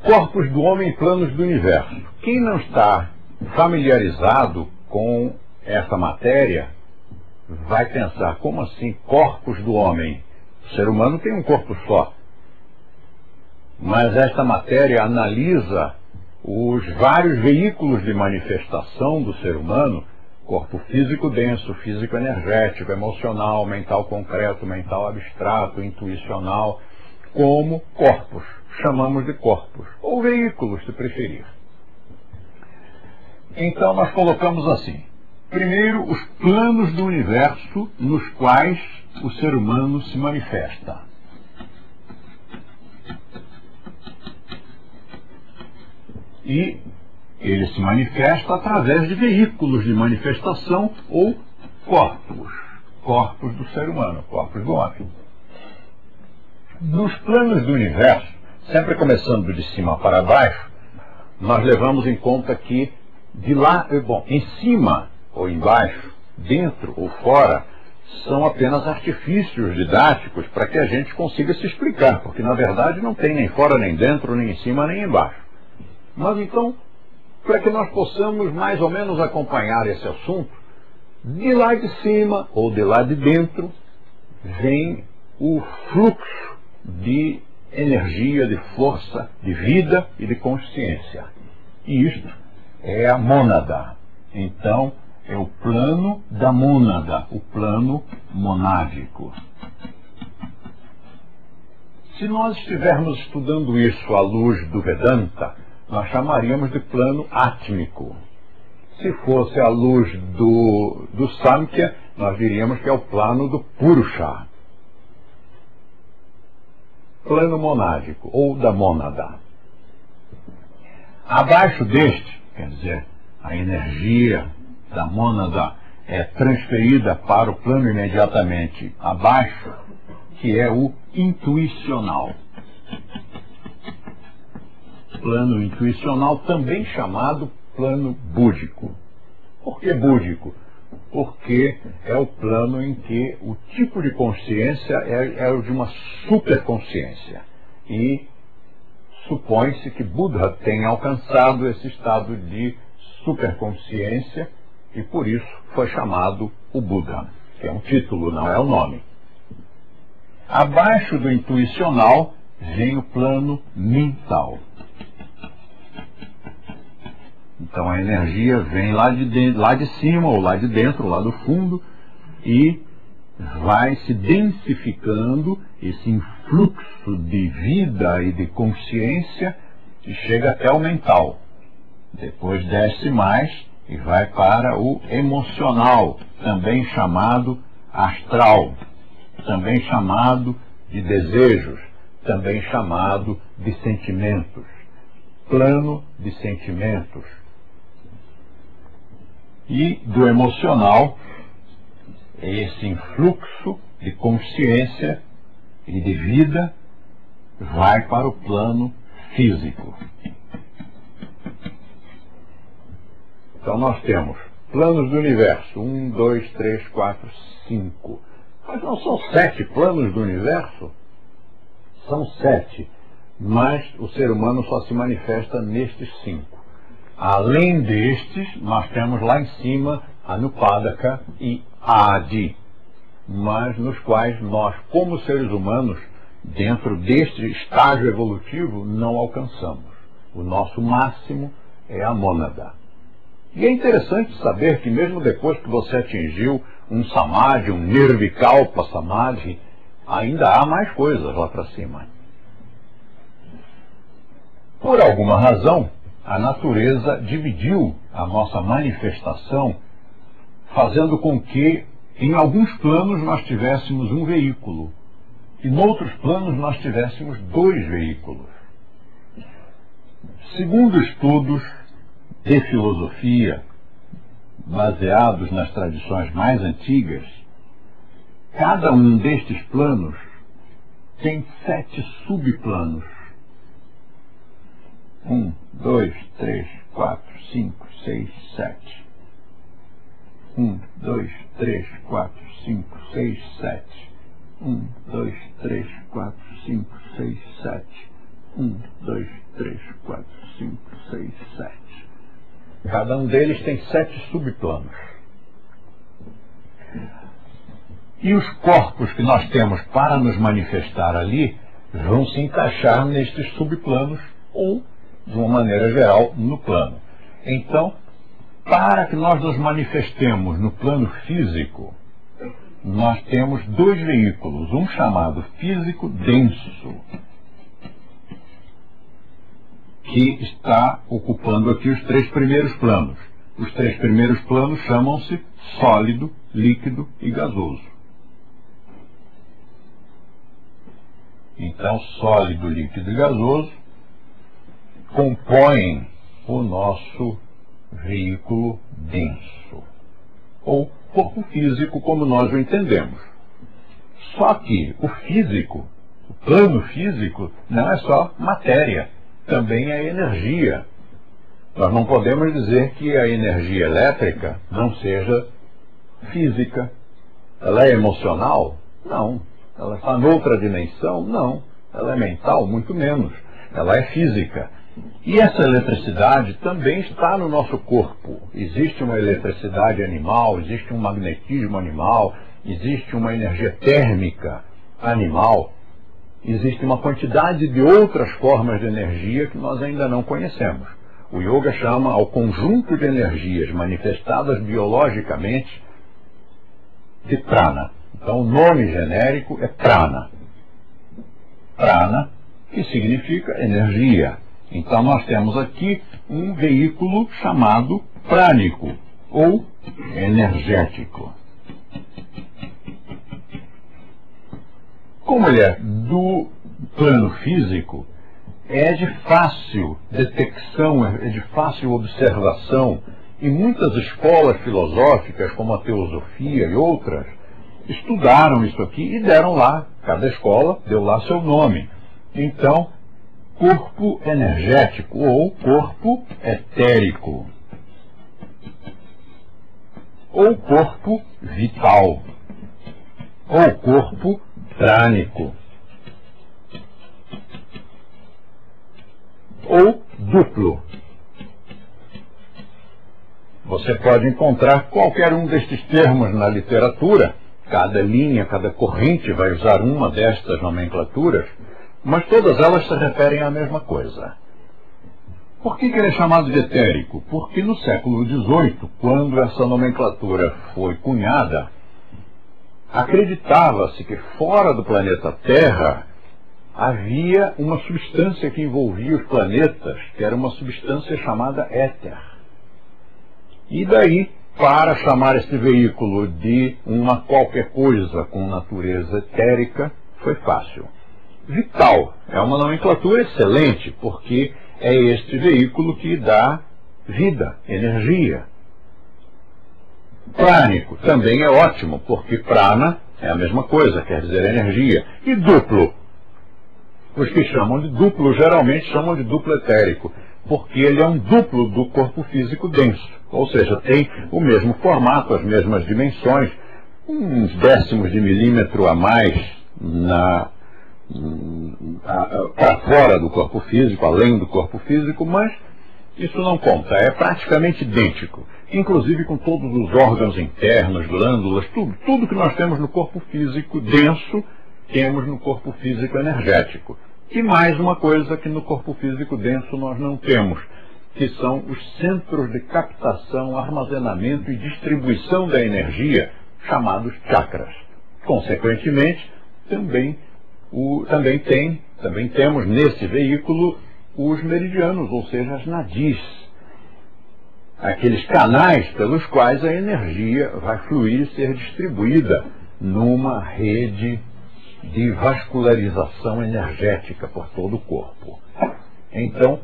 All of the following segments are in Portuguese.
Corpos do homem e planos do universo. Quem não está familiarizado com essa matéria vai pensar, como assim corpos do homem? O ser humano tem um corpo só. Mas esta matéria analisa os vários veículos de manifestação do ser humano, corpo físico denso, físico energético, emocional, mental concreto, mental abstrato, intuicional, como corpos. Chamamos de corpos, ou veículos, se preferir. Então nós colocamos assim: primeiro, os planos do universo nos quais o ser humano se manifesta. E ele se manifesta através de veículos de manifestação ou corpos do ser humano, corpos do homem. Nos planos do universo, sempre começando de cima para baixo, nós levamos em conta que de lá, em cima ou embaixo, dentro ou fora, são apenas artifícios didáticos para que a gente consiga se explicar, porque na verdade não tem nem fora, nem dentro, nem em cima, nem embaixo. Mas então, para que nós possamos mais ou menos acompanhar esse assunto, de lá de cima ou de lá de dentro vem o fluxo de energia, de força, de vida e de consciência. E isto é a mônada. Então, é o plano da mônada, o plano monádico. Se nós estivermos estudando isso à luz do Vedanta, nós chamaríamos de plano átmico. Se fosse à luz do Samkhya, nós diríamos que é o plano do Purusha. Plano monádico, ou da mônada. Abaixo deste, quer dizer, a energia da mônada é transferida para o plano imediatamente abaixo, que é o intuicional. Plano intuicional, também chamado plano búdico. Por que búdico? Porque é o plano em que o tipo de consciência é o de uma superconsciência. E supõe-se que Buda tenha alcançado esse estado de superconsciência e por isso foi chamado o Buda, que é um título, não é o nome. Abaixo do intuicional vem o plano mental. Então a energia vem lá de cima, ou lá de dentro, lá do fundo, e vai se densificando esse influxo de vida e de consciência e chega até o mental. Depois desce mais e vai para o emocional, também chamado astral, também chamado de desejos, também chamado de sentimentos. Plano de sentimentos. E do emocional, esse influxo de consciência e de vida vai para o plano físico. Então nós temos planos do universo, 1, 2, 3, 4, 5. Mas não são 7 planos do universo? São 7, mas o ser humano só se manifesta nestes 5. Além destes, nós temos lá em cima Anupadaka e Adi, mas nos quais nós, como seres humanos, dentro deste estágio evolutivo, não alcançamos. O nosso máximo é a mônada. E é interessante saber que mesmo depois que você atingiu um samadhi, um nirvikalpa samadhi, ainda há mais coisas lá para cima. Por alguma razão, a natureza dividiu a nossa manifestação, fazendo com que em alguns planos nós tivéssemos um veículo e em outros planos nós tivéssemos 2 veículos. Segundo estudos de filosofia baseados nas tradições mais antigas, cada um destes planos tem 7 subplanos. 1, 2, 3, 4, 5, 6, 7. 1, 2, 3, 4, 5, 6, 7. 1, 2, 3, 4, 5, 6, 7. 1, 2, 3, 4, 5, 6, 7. Cada um deles tem 7 subplanos. E os corpos que nós temos para nos manifestar ali vão se encaixar nestes subplanos ou, de uma maneira geral, no plano. Então, para que nós nos manifestemos no plano físico, nós temos 2 veículos, um chamado físico denso, que está ocupando aqui os 3 primeiros planos. Os 3 primeiros planos chamam-se sólido, líquido e gasoso. Então, sólido, líquido e gasoso compõem o nosso veículo denso, ou corpo físico, como nós o entendemos. Só que o físico, o plano físico, não é só matéria, também é energia. Nós não podemos dizer que a energia elétrica não seja física. Ela é emocional? Não. Ela está noutra dimensão? Não. Ela é mental? Muito menos. Ela é física. E essa eletricidade também está no nosso corpo. Existe uma eletricidade animal, existe um magnetismo animal, existe uma energia térmica animal, existe uma quantidade de outras formas de energia que nós ainda não conhecemos. O yoga chama ao conjunto de energias manifestadas biologicamente de prana. Então o nome genérico é prana. Prana, que significa energia. Então nós temos aqui um veículo chamado prânico, ou energético. Como ele é do plano físico, é de fácil detecção, é de fácil observação, e muitas escolas filosóficas, como a teosofia e outras, estudaram isso aqui e deram lá, cada escola deu lá seu nome. Então, corpo energético ou corpo etérico, ou corpo vital, ou corpo prânico, ou duplo. Você pode encontrar qualquer um destes termos na literatura, cada linha, cada corrente vai usar uma destas nomenclaturas, mas todas elas se referem à mesma coisa. Por que ele é chamado de etérico? Porque no século XVIII, quando essa nomenclatura foi cunhada, acreditava-se que fora do planeta Terra havia uma substância que envolvia os planetas, que era uma substância chamada éter. E daí, para chamar esse veículo de uma qualquer coisa com natureza etérica, foi fácil. Vital é uma nomenclatura excelente, porque é este veículo que dá vida, energia. Prânico também é ótimo, porque prana é a mesma coisa, quer dizer energia. E duplo? Os que chamam de duplo geralmente chamam de duplo etérico, porque ele é um duplo do corpo físico denso, ou seja, tem o mesmo formato, as mesmas dimensões, uns décimos de milímetro a mais para fora do corpo físico, além do corpo físico, mas isso não conta, é praticamente idêntico, inclusive com todos os órgãos internos, glândulas, tudo que nós temos no corpo físico denso, temos no corpo físico energético. E mais uma coisa que no corpo físico denso nós não temos, que são os centros de captação, armazenamento e distribuição da energia, chamados chakras. Consequentemente, também temos nesse veículo os meridianos, ou seja, as nadis, aqueles canais pelos quais a energia vai fluir e ser distribuída numa rede de vascularização energética por todo o corpo. Então,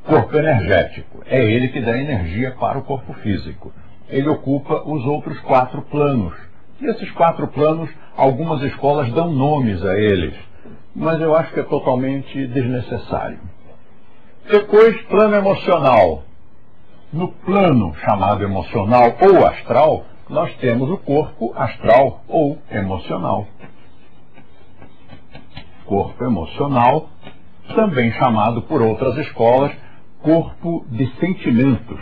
corpo energético, é ele que dá energia para o corpo físico. Ele ocupa os outros 4 planos. E esses 4 planos, algumas escolas dão nomes a eles, mas eu acho que é totalmente desnecessário. Depois, plano emocional. No plano chamado emocional ou astral, nós temos o corpo astral ou emocional. Corpo emocional também chamado por outras escolas corpo de sentimentos.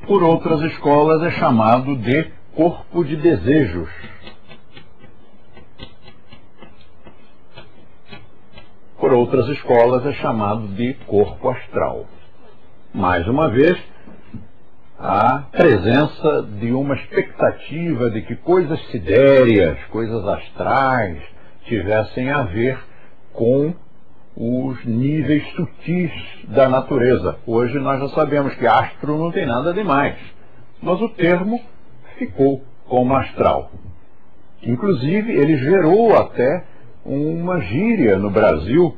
Por outras escolas é chamado de corpo de desejos. Por outras escolas é chamado de corpo astral. Mais uma vez, a presença de uma expectativa de que coisas sidéreas, coisas astrais, tivessem a ver com os níveis sutis da natureza. Hoje nós já sabemos que astro não tem nada demais, mas o termo ficou como astral. Inclusive, ele gerou até uma gíria no Brasil,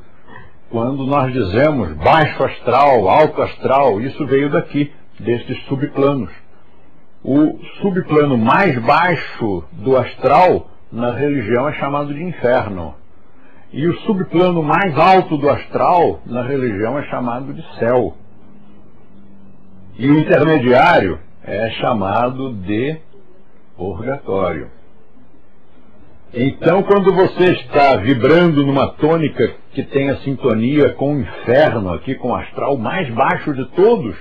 quando nós dizemos baixo astral, alto astral. Isso veio daqui, destes subplanos. O subplano mais baixo do astral, na religião, é chamado de inferno. E o subplano mais alto do astral, na religião, é chamado de céu. E o intermediário é chamado de purgatório. Então, quando você está vibrando numa tônica que tem a sintonia com o inferno, aqui com o astral mais baixo de todos,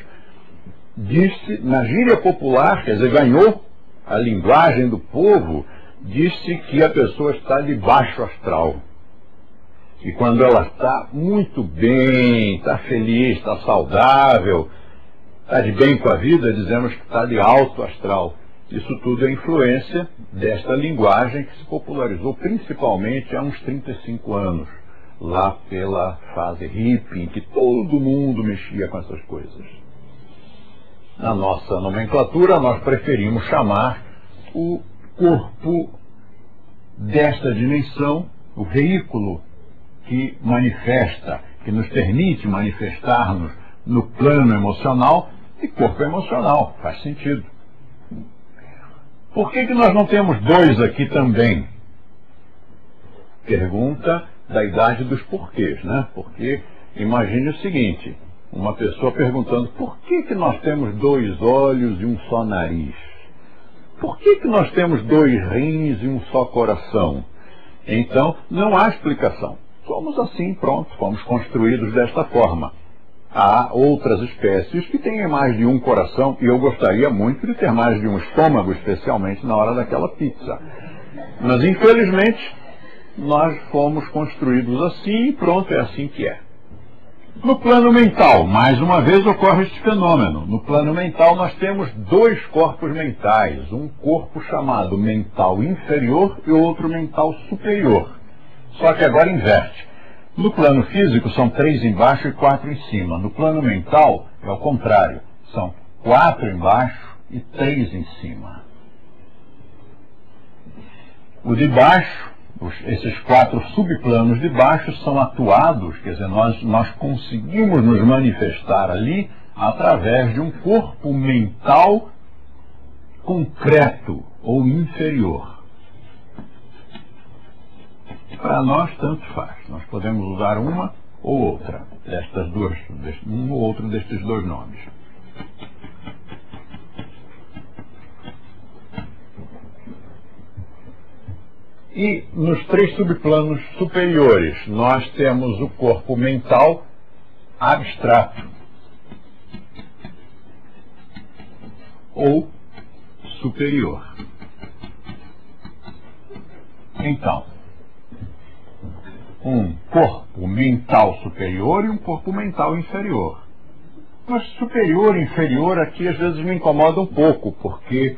disse, na gíria popular, quer dizer, ganhou a linguagem do povo, disse que a pessoa está de baixo astral. E quando ela está muito bem, está feliz, está saudável, está de bem com a vida, dizemos que está de alto astral. Isso tudo é influência desta linguagem que se popularizou principalmente há uns 35 anos, lá pela fase hippie, em que todo mundo mexia com essas coisas. Na nossa nomenclatura, nós preferimos chamar o corpo desta dimensão, o veículo que manifesta, que nos permite manifestar-nos no plano emocional, de corpo emocional. Faz sentido. Por que nós não temos dois aqui também? Pergunta da idade dos porquês, né? Porque imagine o seguinte, uma pessoa perguntando por que nós temos dois olhos e um só nariz? Por que nós temos dois rins e um só coração? Então, não há explicação. Somos assim, pronto, fomos construídos desta forma. Há outras espécies que têm mais de um coração, e eu gostaria muito de ter mais de um estômago, especialmente na hora daquela pizza. Mas, infelizmente, nós fomos construídos assim e pronto, é assim que é. No plano mental, mais uma vez ocorre este fenômeno. No plano mental nós temos dois corpos mentais, um corpo chamado mental inferior e outro mental superior. Só que agora inverte. No plano físico são 3 embaixo e 4 em cima. No plano mental é o contrário. São 4 embaixo e 3 em cima. O de baixo, esses 4 subplanos de baixo são atuados, quer dizer, nós conseguimos nos manifestar ali através de um corpo mental concreto ou inferior. Para nós, tanto faz. Nós podemos usar uma ou outra destas duas, um ou outro destes dois nomes. E nos 3 subplanos superiores, nós temos o corpo mental abstrato ou superior. Então, um corpo mental superior e um corpo mental inferior. Mas superior e inferior aqui às vezes me incomoda um pouco, porque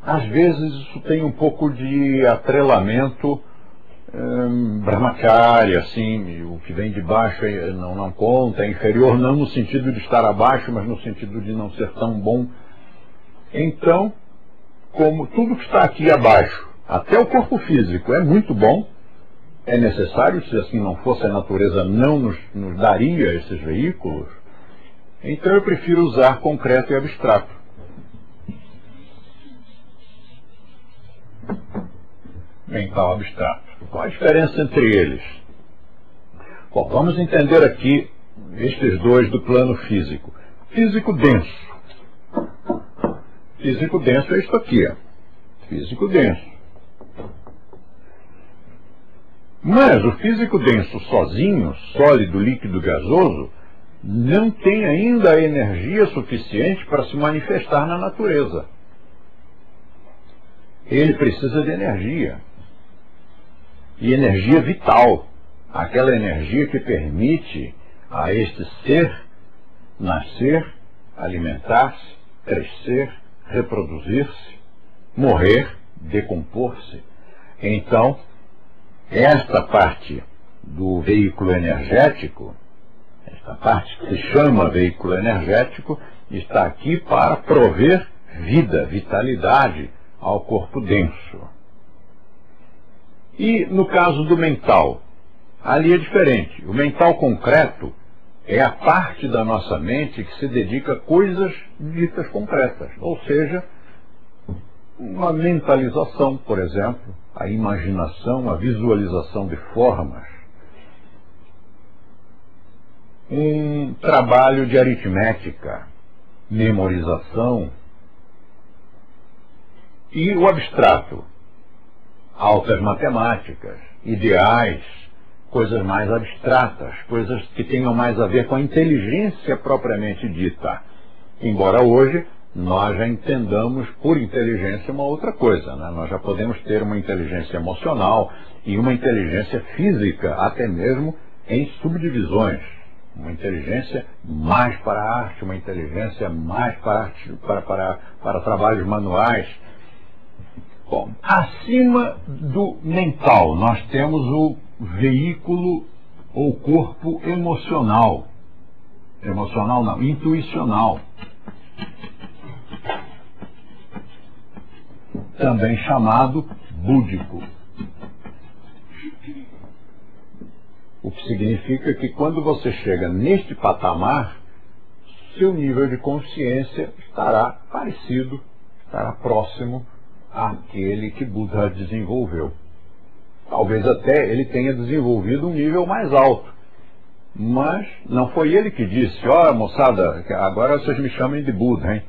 às vezes isso tem um pouco de atrelamento brahmacharya, assim, o que vem de baixo não conta, é inferior não no sentido de estar abaixo, mas no sentido de não ser tão bom. Então, como tudo que está aqui abaixo, até o corpo físico, é muito bom, é necessário, se assim não fosse a natureza não nos daria esses veículos, então eu prefiro usar concreto e abstrato. Mental abstrato. Qual a diferença entre eles? Bom, vamos entender aqui estes dois do plano físico. Físico denso. Físico denso é isto aqui, ó. Físico denso. Mas o físico denso sozinho, sólido, líquido, gasoso, não tem ainda a energia suficiente para se manifestar na natureza. Ele precisa de energia. E energia vital. Aquela energia que permite a este ser nascer, alimentar-se, crescer, reproduzir-se, morrer, decompor-se. Então, esta parte do veículo energético, esta parte que se chama veículo energético, está aqui para prover vida, vitalidade ao corpo denso. E no caso do mental, ali é diferente. O mental concreto é a parte da nossa mente que se dedica a coisas ditas concretas, ou seja, uma mentalização, por exemplo, a imaginação, a visualização de formas, um trabalho de aritmética, memorização, e o abstrato, altas matemáticas, ideais, coisas mais abstratas, coisas que tenham mais a ver com a inteligência propriamente dita. Embora hoje nós já entendamos por inteligência uma outra coisa, né? Nós já podemos ter uma inteligência emocional e uma inteligência física, até mesmo em subdivisões. Uma inteligência mais para a arte, uma inteligência mais para trabalhos manuais. Bom, acima do mental, nós temos o veículo ou corpo emocional. Emocional não, intuicional. Também chamado búdico. O que significa que quando você chega neste patamar, seu nível de consciência estará parecido, estará próximo àquele que Buda desenvolveu. Talvez até ele tenha desenvolvido um nível mais alto. Mas não foi ele que disse, ó, moçada, agora vocês me chamem de Buda, hein?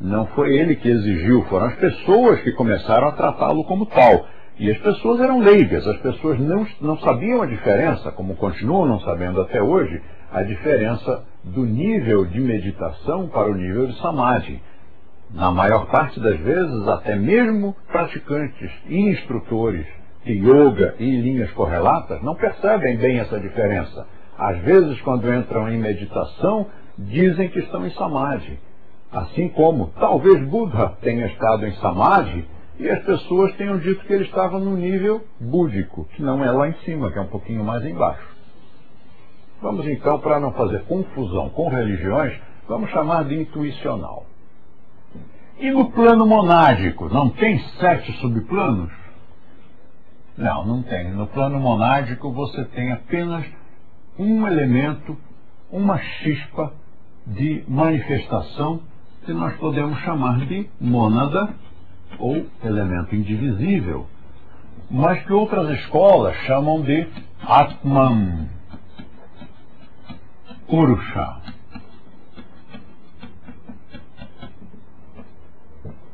Não foi ele que exigiu, foram as pessoas que começaram a tratá-lo como tal. E as pessoas eram leigas, as pessoas não sabiam a diferença, como continuam não sabendo até hoje, a diferença do nível de meditação para o nível de samadhi. Na maior parte das vezes, até mesmo praticantes e instrutores de yoga e linhas correlatas não percebem bem essa diferença. Às vezes, quando entram em meditação, dizem que estão em samadhi. Assim como talvez Buda tenha estado em samadhi e as pessoas tenham dito que ele estava no nível búdico, que não é lá em cima, que é um pouquinho mais embaixo. Vamos então, para não fazer confusão com religiões, vamos chamar de intuicional. E no plano monádico, não tem 7 subplanos? Não, não tem. No plano monádico você tem apenas um elemento, uma chispa de manifestação que nós podemos chamar de mônada ou elemento indivisível, mas que outras escolas chamam de Atman, Purusha.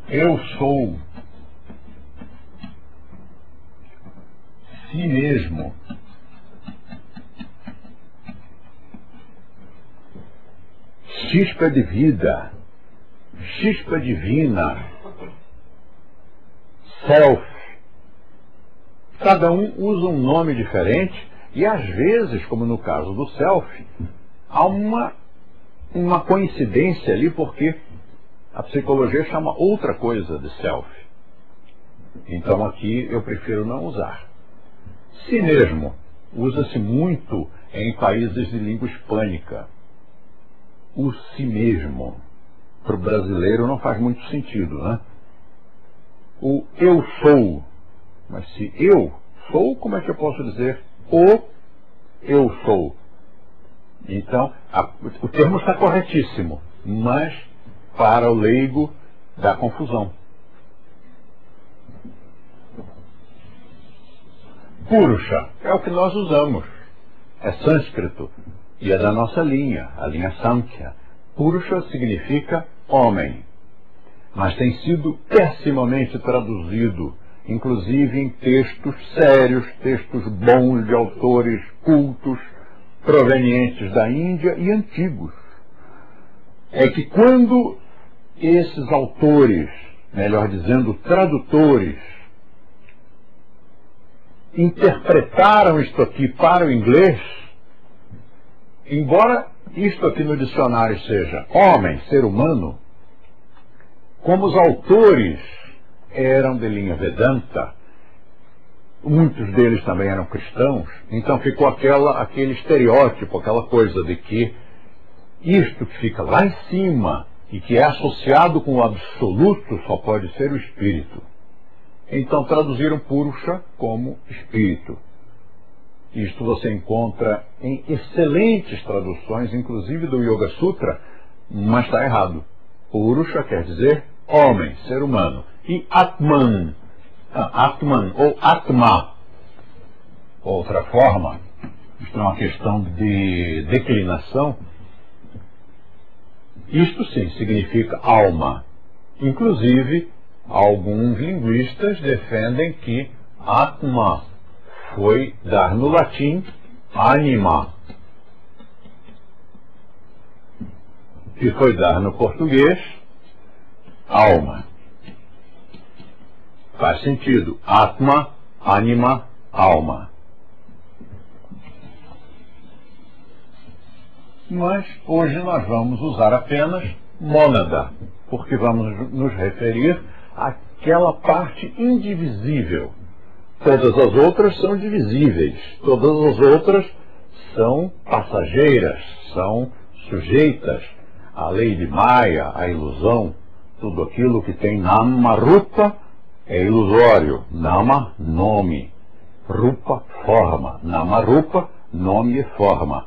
Eu sou, si mesmo. Chispa de vida, chispa divina, self. Cada um usa um nome diferente e às vezes, como no caso do self, há uma coincidência ali, porque a psicologia chama outra coisa de self. Então aqui eu prefiro não usar. Si mesmo usa-se muito em países de língua hispânica. O si mesmo, para o brasileiro não faz muito sentido, né? O eu sou, mas se eu sou, como é que eu posso dizer o eu sou? Então, o termo está corretíssimo, mas para o leigo dá confusão. Purusha é o que nós usamos, é sânscrito e é da nossa linha, a linha Samkhya. Purusha significa homem, mas tem sido pessimamente traduzido inclusive em textos sérios, textos bons de autores cultos, provenientes da Índia e antigos. É que quando esses autores, melhor dizendo, tradutores, interpretaram isto aqui para o inglês, embora isto aqui no dicionário seja homem, ser humano, como os autores eram de linha Vedanta, muitos deles também eram cristãos, então ficou aquele estereótipo, aquela coisa de que isto que fica lá em cima e que é associado com o absoluto só pode ser o espírito. Então traduziram Purusha como espírito. Isto você encontra em excelentes traduções, inclusive do Yoga Sutra, mas está errado. Purusha quer dizer homem, ser humano. E Atman, Atman ou Atma, outra forma, isto é uma questão de declinação, isto sim significa alma. Inclusive, alguns linguistas defendem que Atma foi dar no latim anima, que foi dar no português alma. Faz sentido. Atma, anima, alma. Mas hoje nós vamos usar apenas mônada, porque vamos nos referir àquela parte indivisível. Todas as outras são divisíveis, todas as outras são passageiras, são sujeitas à lei de Maya, à ilusão. Tudo aquilo que tem nama, rupa, é ilusório. Nama, nome. Rupa, forma. Nama, rupa, nome e forma.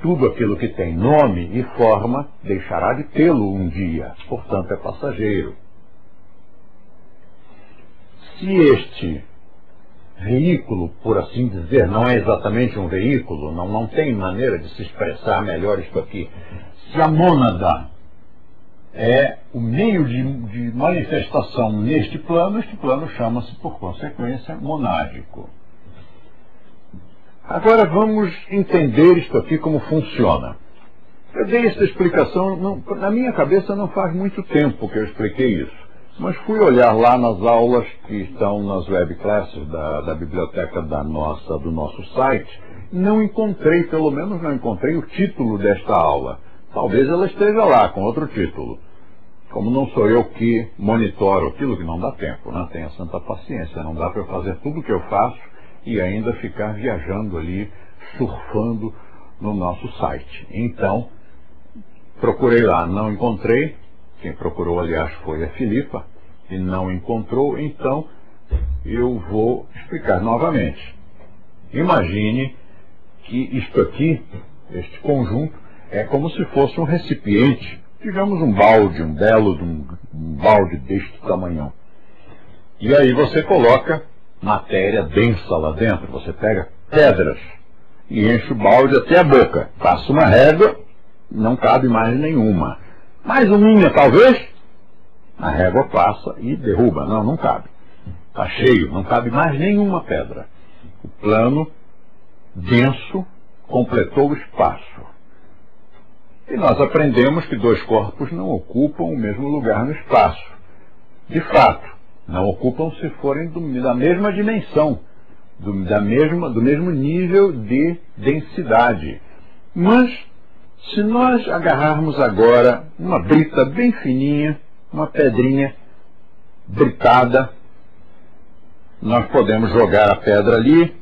Tudo aquilo que tem nome e forma deixará de tê-lo um dia, portanto é passageiro. Se este veículo, por assim dizer, não é exatamente um veículo, não tem maneira de se expressar melhor isto aqui. Se a mônada é o meio de manifestação neste plano, este plano chama-se, por consequência, monádico. Agora vamos entender isto aqui como funciona. Eu dei esta explicação, na minha cabeça não faz muito tempo que eu expliquei isso, mas fui olhar lá nas aulas que estão nas webclasses da biblioteca do nosso site, não encontrei, pelo menos não encontrei o título desta aula. Talvez ela esteja lá com outro título. Como não sou eu que monitoro aquilo, que não dá tempo, né? Tenha santa paciência, não dá para eu fazer tudo o que eu faço e ainda ficar viajando ali, surfando no nosso site. Então, procurei lá, não encontrei. Quem procurou, aliás, foi a Filipa, e não encontrou, então eu vou explicar novamente. Imagine que isto aqui, este conjunto, é como se fosse um recipiente, digamos um balde, um balde deste tamanhão. E aí você coloca matéria densa lá dentro, você pega pedras e enche o balde até a boca, passa uma régua, não cabe mais nenhuma. Mais uma talvez, a régua passa e derruba, não cabe. Está cheio, não cabe mais nenhuma pedra. O plano denso completou o espaço. E nós aprendemos que dois corpos não ocupam o mesmo lugar no espaço. De fato, não ocupam se forem da mesma dimensão, do mesmo nível de densidade. Mas, se nós agarrarmos agora uma brita bem fininha, uma pedrinha britada, nós podemos jogar a pedra ali,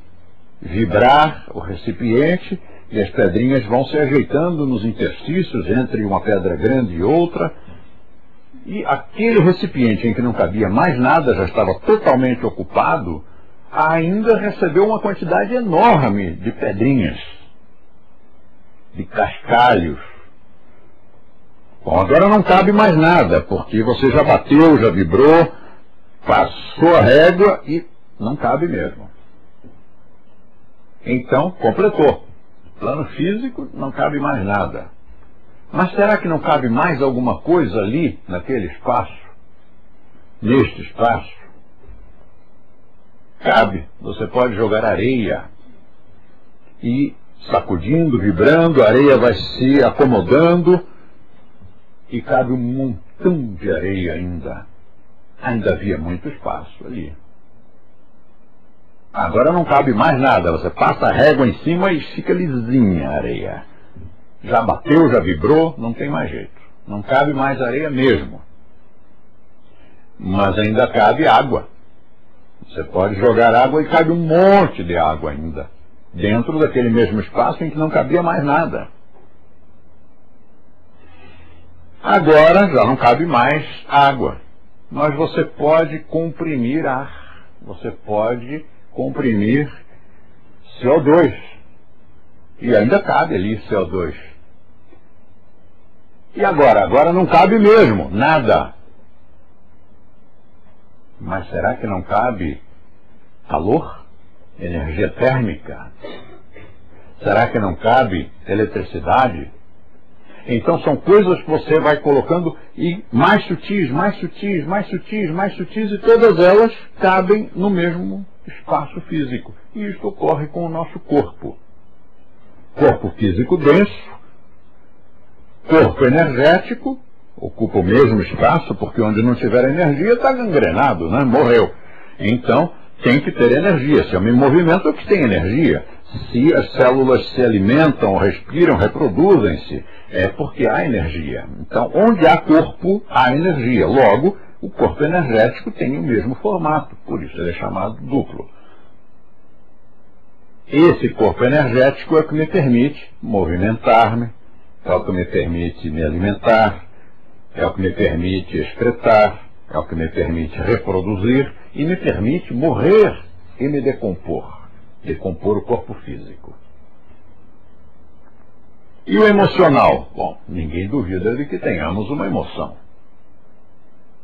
vibrar o recipiente, e as pedrinhas vão se ajeitando nos interstícios entre uma pedra grande e outra, e aquele recipiente em que não cabia mais nada, já estava totalmente ocupado, ainda recebeu uma quantidade enorme de pedrinhas, de cascalhos. Bom, agora não cabe mais nada, porque você já bateu, já vibrou, passou a régua e não cabe mesmo. Então, completou. Plano físico, não cabe mais nada. Mas será que não cabe mais alguma coisa ali, naquele espaço? Neste espaço? Cabe. Você pode jogar areia e sacudindo, vibrando, a areia vai se acomodando e cabe um montão de areia ainda. Ainda havia muito espaço ali. Agora não cabe mais nada, você passa a régua em cima e fica lisinha a areia. Já bateu, já vibrou, não tem mais jeito. Não cabe mais areia mesmo. Mas ainda cabe água. Você pode jogar água e cabe um monte de água ainda, dentro daquele mesmo espaço em que não cabia mais nada. Agora já não cabe mais água. Mas você pode comprimir ar. Você pode comprimir CO2. E ainda cabe ali CO2. E agora? Agora não cabe mesmo, nada. Mas será que não cabe calor? Energia térmica? Será que não cabe eletricidade? Então são coisas que você vai colocando e mais sutis, mais sutis, mais sutis, mais sutis, e todas elas cabem no mesmo espaço físico. E isso ocorre com o nosso corpo. Corpo físico denso, corpo energético, ocupa o mesmo espaço, porque onde não tiver energia está gangrenado, né? Morreu. Então tem que ter energia. Se eu me movimento, é que tem energia. Se as células se alimentam, respiram, reproduzem-se, é porque há energia. Então, onde há corpo, há energia. Logo, o corpo energético tem o mesmo formato, por isso ele é chamado duplo. Esse corpo energético é o que me permite movimentar-me, é o que me permite me alimentar, é o que me permite excretar, é o que me permite reproduzir e me permite morrer e me decompor. Decompor o corpo físico. E o emocional? Bom, ninguém duvida de que tenhamos uma emoção.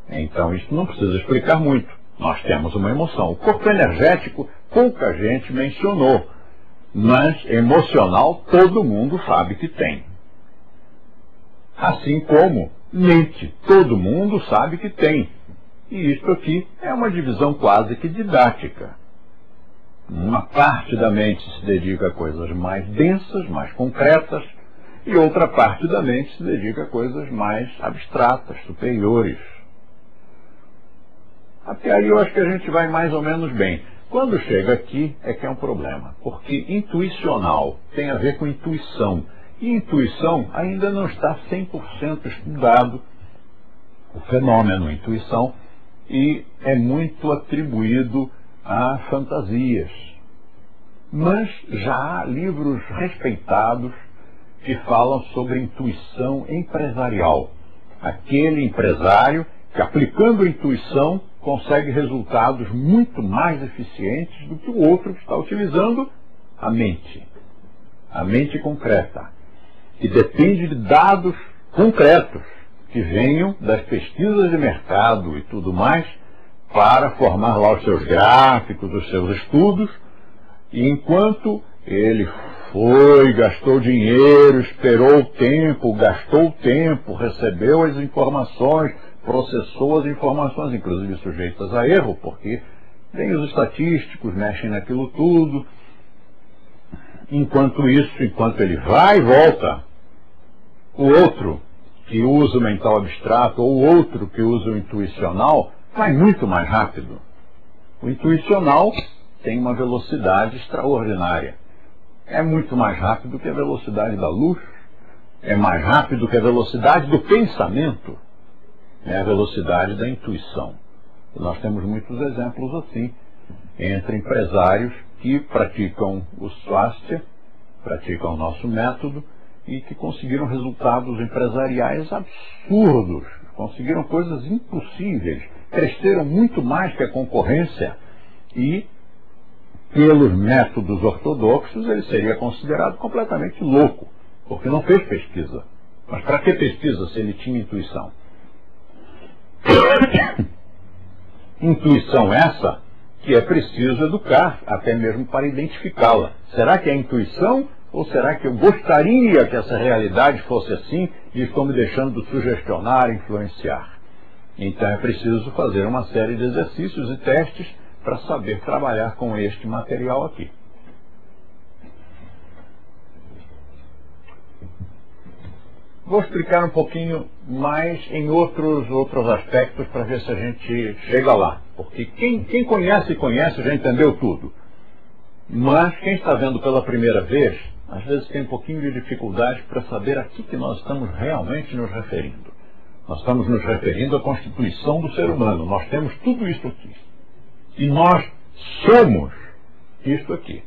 Então isso não precisa explicar muito. Nós temos uma emoção. O corpo energético pouca gente mencionou, mas emocional todo mundo sabe que tem. Assim como mente, todo mundo sabe que tem. E isto aqui é uma divisão quase que didática. Uma parte da mente se dedica a coisas mais densas, mais concretas, e outra parte da mente se dedica a coisas mais abstratas, superiores. Até aí eu acho que a gente vai mais ou menos bem. Quando chega aqui é que é um problema, porque intuicional tem a ver com intuição. E intuição ainda não está 100% estudado, o fenômeno intuição, e é muito atribuído a fantasias. Mas já há livros respeitados que falam sobre intuição empresarial. Aquele empresário que, aplicando a intuição, consegue resultados muito mais eficientes do que o outro que está utilizando a mente concreta, que depende de dados concretos que venham das pesquisas de mercado e tudo mais, para formar lá os seus gráficos, os seus estudos, e enquanto ele foi, gastou dinheiro, esperou o tempo, gastou o tempo, recebeu as informações, processou as informações, inclusive sujeitas a erro, porque vem os estatísticos, mexem naquilo tudo. Enquanto isso, enquanto ele vai e volta, o outro que usa o mental abstrato ou o outro que usa o intuicional vai muito mais rápido. O intuicional tem uma velocidade extraordinária. É muito mais rápido que a velocidade da luz, é mais rápido que a velocidade do pensamento, é a velocidade da intuição. E nós temos muitos exemplos assim, entre empresários que praticam o swastika, praticam o nosso método, e que conseguiram resultados empresariais absurdos, conseguiram coisas impossíveis, cresceram muito mais que a concorrência e, pelos métodos ortodoxos, ele seria considerado completamente louco, porque não fez pesquisa. Mas para que pesquisa se ele tinha intuição? Intuição essa que é preciso educar, até mesmo para identificá-la. Será que é intuição ou será que eu gostaria que essa realidade fosse assim e estou me deixando sugestionar, influenciar? Então é preciso fazer uma série de exercícios e testes para saber trabalhar com este material aqui. Vou explicar um pouquinho mais em outros aspectos para ver se a gente chega lá. Porque quem conhece, já entendeu tudo. Mas quem está vendo pela primeira vez, às vezes tem um pouquinho de dificuldade para saber a que nós estamos realmente nos referindo. Nós estamos nos referindo à constituição do ser humano. Nós temos tudo isso aqui. E nós somos isto aqui.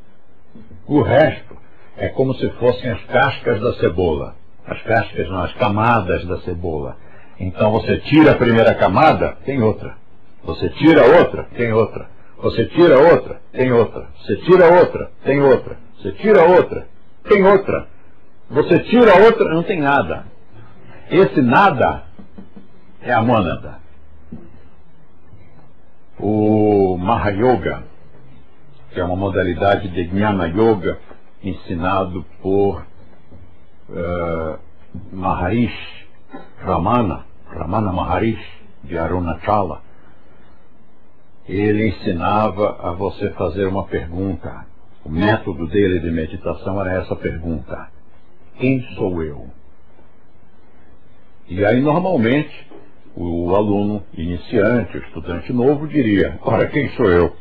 O resto é como se fossem as cascas da cebola. As cascas não, as camadas da cebola. Então você tira a primeira camada, tem outra. Você tira outra, tem outra. Você tira outra, tem outra. Você tira outra, tem outra. Você tira outra, tem outra. Você tira outra, não tem nada. Esse nada é a mônada. O Mahayoga, que é uma modalidade de Jnana Yoga ensinado por Maharishi Ramana Maharishi de Arunachala, ele ensinava a você fazer uma pergunta. O método dele de meditação era essa pergunta: quem sou eu? E aí normalmente o aluno iniciante, o estudante novo diria: ora, quem sou eu?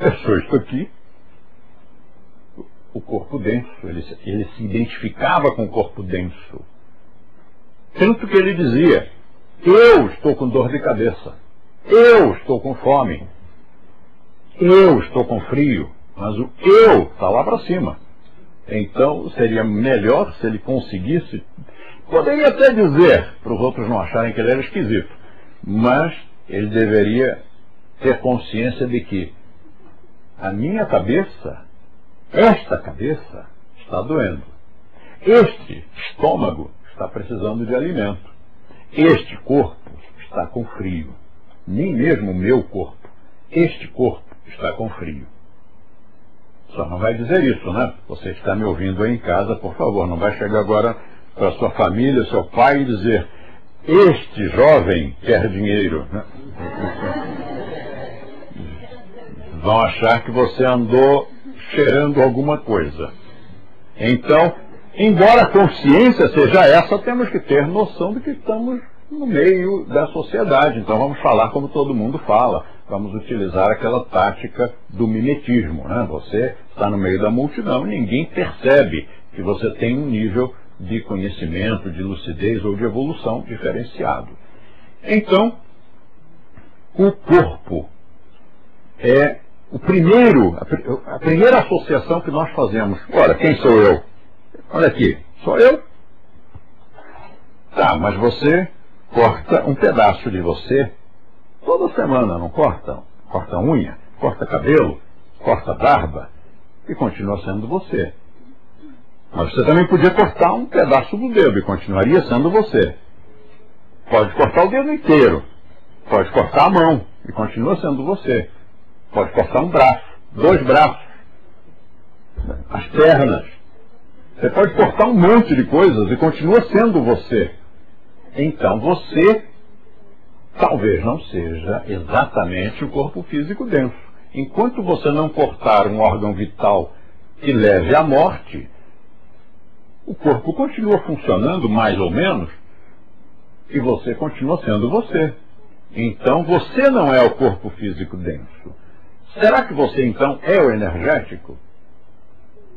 Eu sou isto aqui. O corpo denso, ele se identificava com o corpo denso. Tanto que ele dizia: eu estou com dor de cabeça, eu estou com fome, eu estou com frio, mas o eu está lá para cima. Então seria melhor se ele conseguisse, poderia até dizer, para os outros não acharem que ele era esquisito, mas ele deveria ter consciência de que a minha cabeça, esta cabeça, está doendo. Este estômago está precisando de alimento. Este corpo está com frio. Nem mesmo o meu corpo. Este corpo está com frio. Só não vai dizer isso, né? Você que está me ouvindo aí em casa, por favor, não vai chegar agora para sua família, seu pai e dizer: este jovem quer dinheiro. Vão achar que você andou cheirando alguma coisa. Então, embora a consciência seja essa, temos que ter noção de que estamos no meio da sociedade. Então vamos falar como todo mundo fala. Vamos utilizar aquela tática do mimetismo, né? Você está no meio da multidão e ninguém percebe que você tem um nível de conhecimento, de lucidez ou de evolução diferenciado. Então, o corpo é a primeira associação que nós fazemos. Ora, quem sou eu? Olha aqui, sou eu? Tá, mas você corta um pedaço de você toda semana, não corta? Corta unha, corta cabelo, corta barba e continua sendo você. Mas você também podia cortar um pedaço do dedo e continuaria sendo você. Pode cortar o dedo inteiro, pode cortar a mão e continua sendo você. Pode cortar um braço, 2 braços, as pernas. Você pode cortar um monte de coisas e continua sendo você. Então você talvez não seja exatamente o corpo físico denso. Enquanto você não cortar um órgão vital que leve à morte, o corpo continua funcionando mais ou menos e você continua sendo você. Então você não é o corpo físico denso. Será que você então é o energético?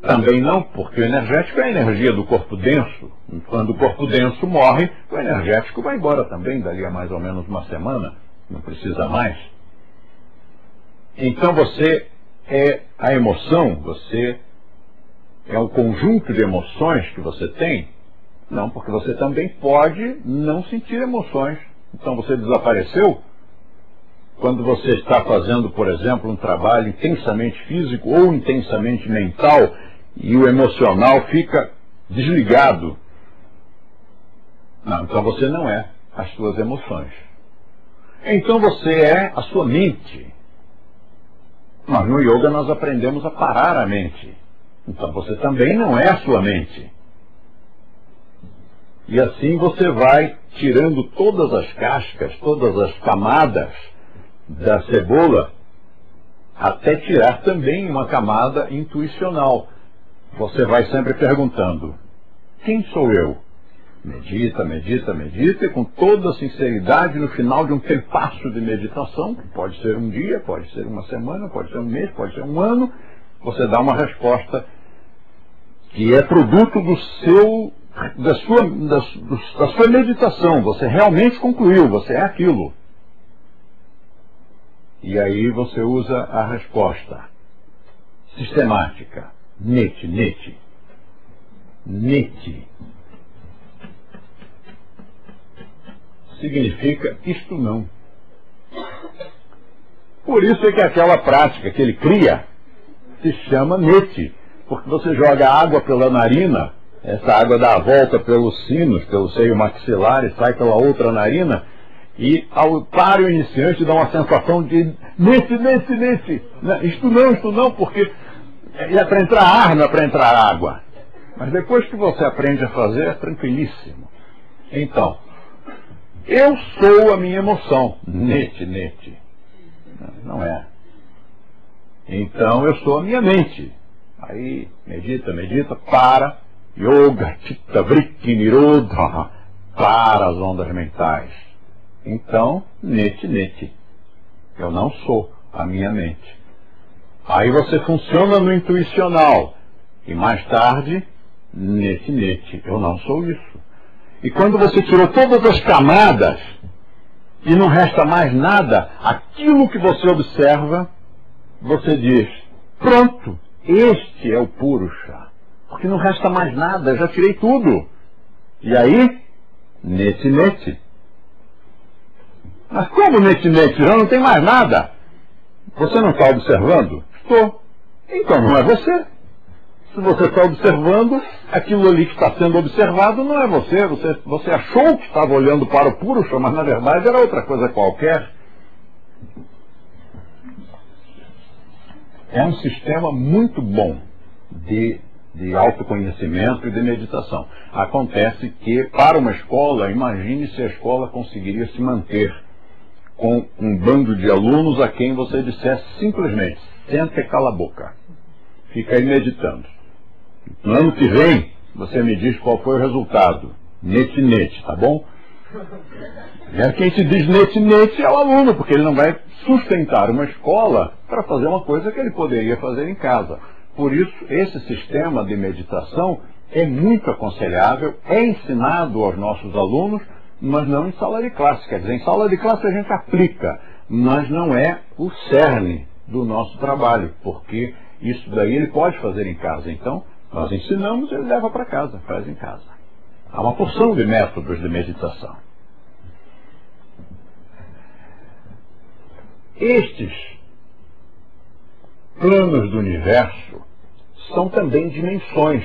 Também não, porque o energético é a energia do corpo denso. Quando o corpo denso morre, o energético vai embora também, dali a mais ou menos uma semana, não precisa mais. Então você é a emoção, você é o conjunto de emoções que você tem? Não, porque você também pode não sentir emoções. Então você desapareceu? Quando você está fazendo, por exemplo, um trabalho intensamente físico ou intensamente mental e o emocional fica desligado. Não, então você não é as suas emoções. Então você é a sua mente. Mas no yoga nós aprendemos a parar a mente. Então você também não é a sua mente. E assim você vai tirando todas as cascas, todas as camadas da cebola, até tirar também uma camada intuicional. Você vai sempre perguntando: quem sou eu? Medita, medita, medita, e com toda sinceridade, no final de um tempasso de meditação, que pode ser um dia, pode ser uma semana, pode ser um mês, pode ser um ano, você dá uma resposta que é produto da sua meditação. Você realmente concluiu, você é aquilo. E aí você usa a resposta sistemática. Neti, neti. Neti significa isto não. Por isso é que aquela prática que ele cria se chama neti, porque você joga água pela narina, essa água dá a volta pelos sinos, pelo seio maxilar e sai pela outra narina, e para o iniciante dá uma sensação de neti, neti, neti. Isto não, porque é para entrar ar, não é para entrar água. Mas depois que você aprende a fazer, é tranquilíssimo. Então, eu sou a minha emoção. Neti, neti. Não é. Então, eu sou a minha mente. Aí, medita, medita, para. Yoga, chitta, vritti, nirodha. Para as ondas mentais. Então, neti, neti. Eu não sou a minha mente. Aí você funciona no intuicional. E mais tarde, neti, neti. Eu não sou isso. E quando você tirou todas as camadas e não resta mais nada, aquilo que você observa, você diz: pronto, este é o Purusha. Porque não resta mais nada, eu já tirei tudo. E aí, neti, neti. Mas como neti, neti? Já não tem mais nada. Você não está observando? Estou. Então não é você. Se você está observando, aquilo ali que está sendo observado não é você. Você achou que estava olhando para o Purusha, mas na verdade era outra coisa qualquer. É um sistema muito bom de autoconhecimento e de meditação. Acontece que, para uma escola, imagine se a escola conseguiria se manter com um bando de alunos a quem você dissesse simplesmente: senta e cala a boca. Fica aí meditando. No ano que vem, você me diz qual foi o resultado. Neti, neti, tá bom? E quem te diz neti, neti é o aluno, porque ele não vai sustentar uma escola para fazer uma coisa que ele poderia fazer em casa. Por isso, esse sistema de meditação é muito aconselhável, é ensinado aos nossos alunos, mas não em sala de classe. Quer dizer, em sala de classe a gente aplica, mas não é o cerne do nosso trabalho, porque isso daí ele pode fazer em casa. Então, nós ensinamos, ele leva para casa, faz em casa. Há uma porção de métodos de meditação. Estes planos do universo são também dimensões.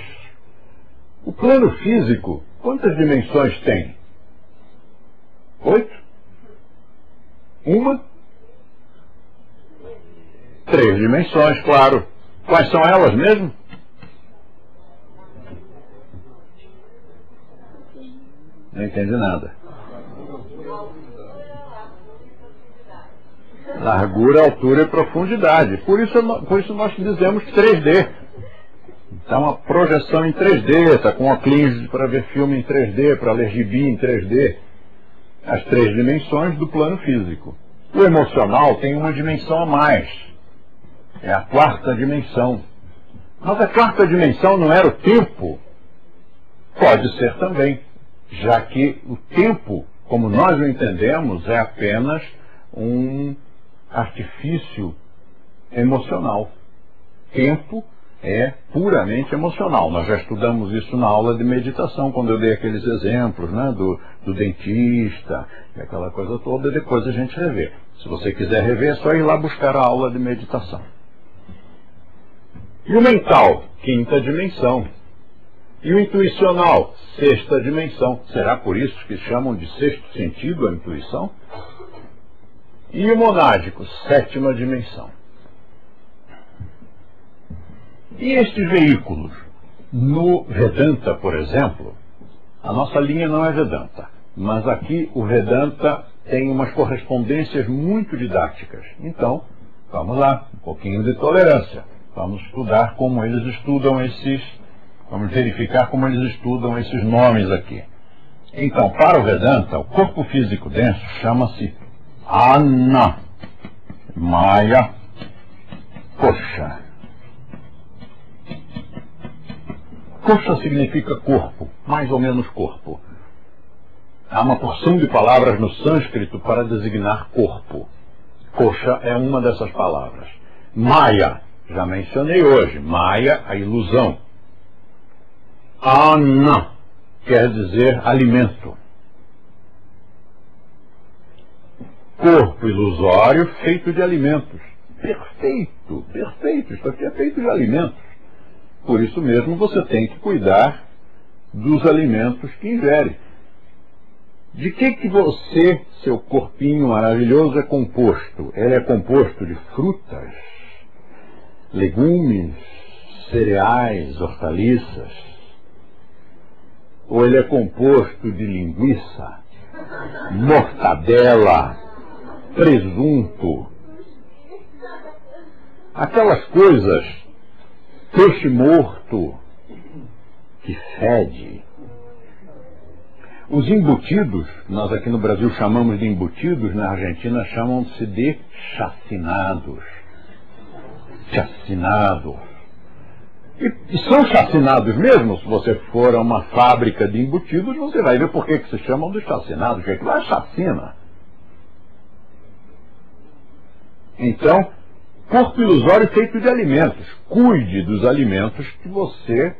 O plano físico, quantas dimensões tem? 8? 1? 3 dimensões, claro. Quais são elas mesmo? Não entendi nada. Largura, altura e profundidade. Por isso nós dizemos 3D. Então a projeção em 3D, está com óculos para ver filme em 3D, para ler gibi em 3D. As 3 dimensões do plano físico. O emocional tem uma dimensão a mais. É a 4ª dimensão. Mas a 4ª dimensão não era o tempo? Pode ser também, já que o tempo, como nós o entendemos, é apenas um artifício emocional. Tempo é puramente emocional. Nós já estudamos isso na aula de meditação, quando eu dei aqueles exemplos, né, do dentista, aquela coisa toda, depois a gente revê. Se você quiser rever, é só ir lá buscar a aula de meditação. E o mental, 5ª dimensão. E o intuicional, 6ª dimensão. Será por isso que chamam de 6º sentido a intuição? E o monádico, 7ª dimensão. E estes veículos? No Vedanta, por exemplo, a nossa linha não é Vedanta, mas aqui o Vedanta tem umas correspondências muito didáticas. Então, Vamos lá, um pouquinho de tolerância. Vamos estudar como eles estudam vamos verificar como eles estudam esses nomes aqui. Então, para o Vedanta, o corpo físico denso chama-se Anna Maya Kosha. Kosha significa corpo, mais ou menos corpo. Há uma porção de palavras no sânscrito para designar corpo. Kosha é uma dessas palavras. Maya, já mencionei hoje, Maya, a ilusão. Anna quer dizer alimento. Corpo ilusório feito de alimentos. Perfeito, perfeito. Isso aqui é feito de alimentos. Por isso mesmo você tem que cuidar dos alimentos que ingere. De que você, seu corpinho maravilhoso, é composto? Ele é composto de frutas, legumes, cereais, hortaliças. Ou ele é composto de linguiça, mortadela, presunto, aquelas coisas, peixe morto, que fede. Os embutidos, nós aqui no Brasil chamamos de embutidos, na Argentina chamam-se de chacinados. Chacinados. E são chacinados mesmo. Se você for a uma fábrica de embutidos, você vai ver por que se chamam de chacinados, que aquilo é chacina. Então, corpo ilusório feito de alimentos. Cuide dos alimentos que você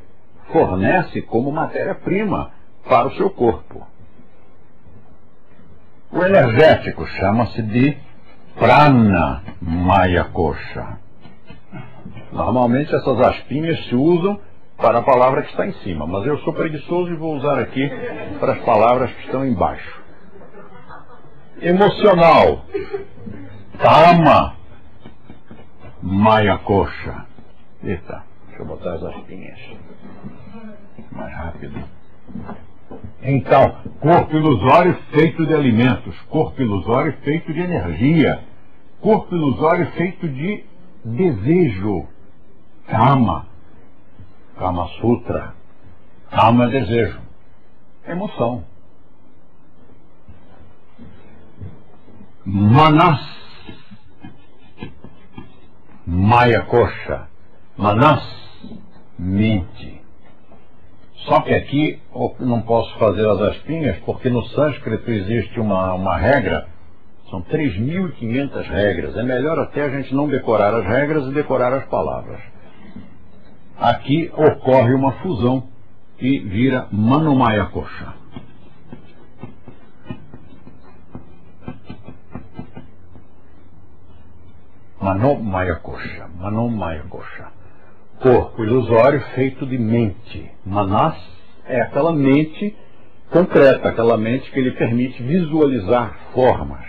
fornece como matéria-prima para o seu corpo. O energético chama-se de Prana Maya Kosha. Normalmente essas aspinhas se usam para a palavra que está em cima, mas eu sou preguiçoso e vou usar aqui para as palavras que estão embaixo. Emocional. Kama Maya Kosha. Eita, deixa eu botar as aspinhas mais rápido. Então, corpo ilusório feito de alimentos, corpo ilusório feito de energia, corpo ilusório feito de desejo. Kama, Kama Sutra. Kama é desejo, emoção. Manas, Maya Kosha. Manas, mente. Só que aqui eu não posso fazer as aspinhas, porque no sânscrito existe uma regra, são 3.500 regras. É melhor até a gente não decorar as regras e decorar as palavras. Aqui ocorre uma fusão e vira Manomaya Kosha. Manomaya Kosha, Manomaya Kosha. Corpo ilusório feito de mente. Manas é aquela mente concreta, aquela mente que lhe permite visualizar formas.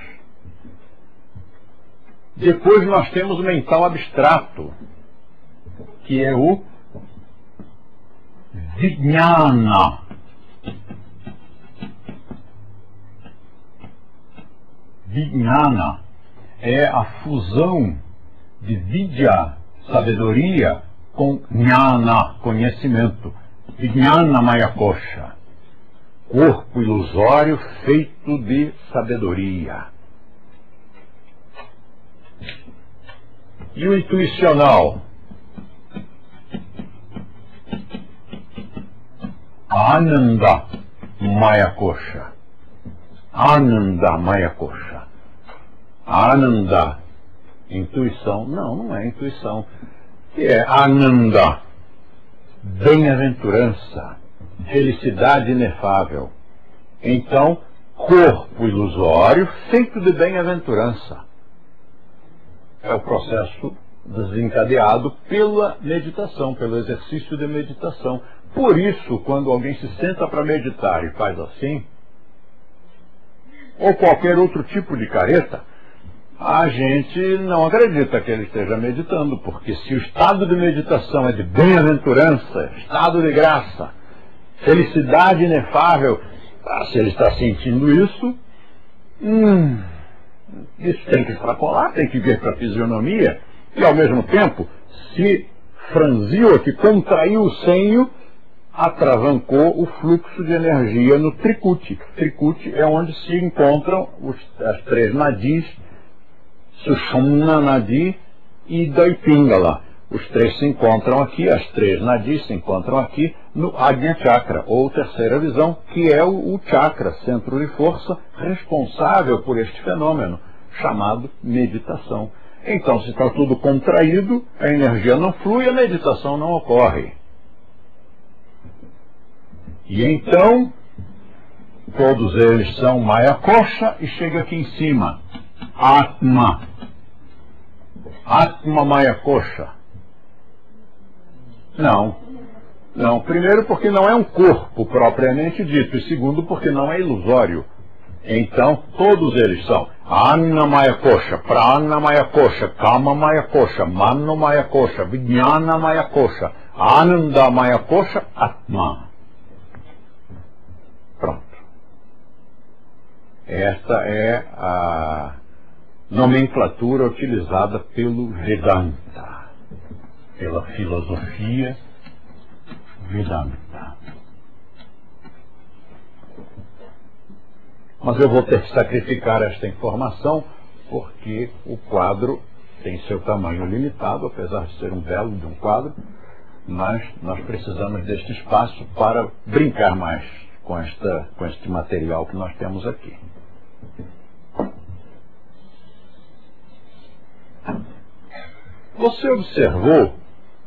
Depois nós temos o mental abstrato, que é o Vijnana. Vijnana é a fusão de Vidya, sabedoria, com Jnana, conhecimento. Vijnana Maya Kosha. Corpo ilusório feito de sabedoria. E o intuicional? Ananda Maya Kosha. Ananda Maya Kosha. Ananda, intuição. Não, não é intuição. Que é Ananda, bem-aventurança, felicidade inefável. Então, corpo ilusório feito de bem-aventurança. É o processo desencadeado pela meditação, pelo exercício de meditação. Por isso, quando alguém se senta para meditar e faz assim, ou qualquer outro tipo de careta, a gente não acredita que ele esteja meditando, porque se o estado de meditação é de bem-aventurança, estado de graça, felicidade inefável, se ele está sentindo isso, Isso tem que extrapolar, tem que vir para a fisionomia, e ao mesmo tempo, se franziu aqui, contraiu o senho, atravancou o fluxo de energia no tricute. Tricute é onde se encontram as três nadis, Sushumna Nadi e Daipingala. Os três se encontram aqui, as três nadis se encontram aqui no Ajna Chakra, ou terceira visão, que é o chakra, centro de força, responsável por este fenômeno, chamado meditação. Então, se está tudo contraído, a energia não flui, a meditação não ocorre. E então, todos eles são Maya Kosha, e chega aqui em cima, Atma. Atma Maya Kosha. Não, primeiro porque não é um corpo propriamente dito, e segundo porque não é ilusório. Então, todos eles são Anna Maya Kosha, Prana Maya Kosha, Kama Maya Kosha, Mano Maya Kosha, Vijnana Maya Kosha, Ananda Maya Kosha, Atma. Pronto. Esta é a nomenclatura utilizada pelo Vedanta, pela filosofia Vedanta. Mas eu vou ter que sacrificar esta informação porque o quadro tem seu tamanho limitado, apesar de ser um belo de um quadro, mas nós precisamos deste espaço para brincar mais com este material que nós temos aqui. Você observou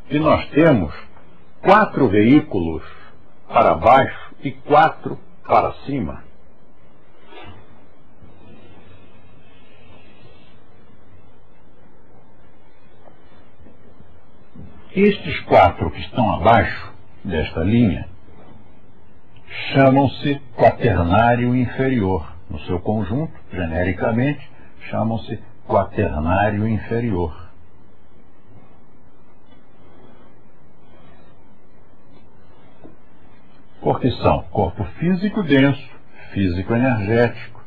que nós temos 4 veículos para baixo e 4 para cima. Estes 4 que estão abaixo desta linha chamam-se quaternário inferior. No seu conjunto, genericamente, chamam-se quaternário inferior. Porque são corpo físico denso, físico energético,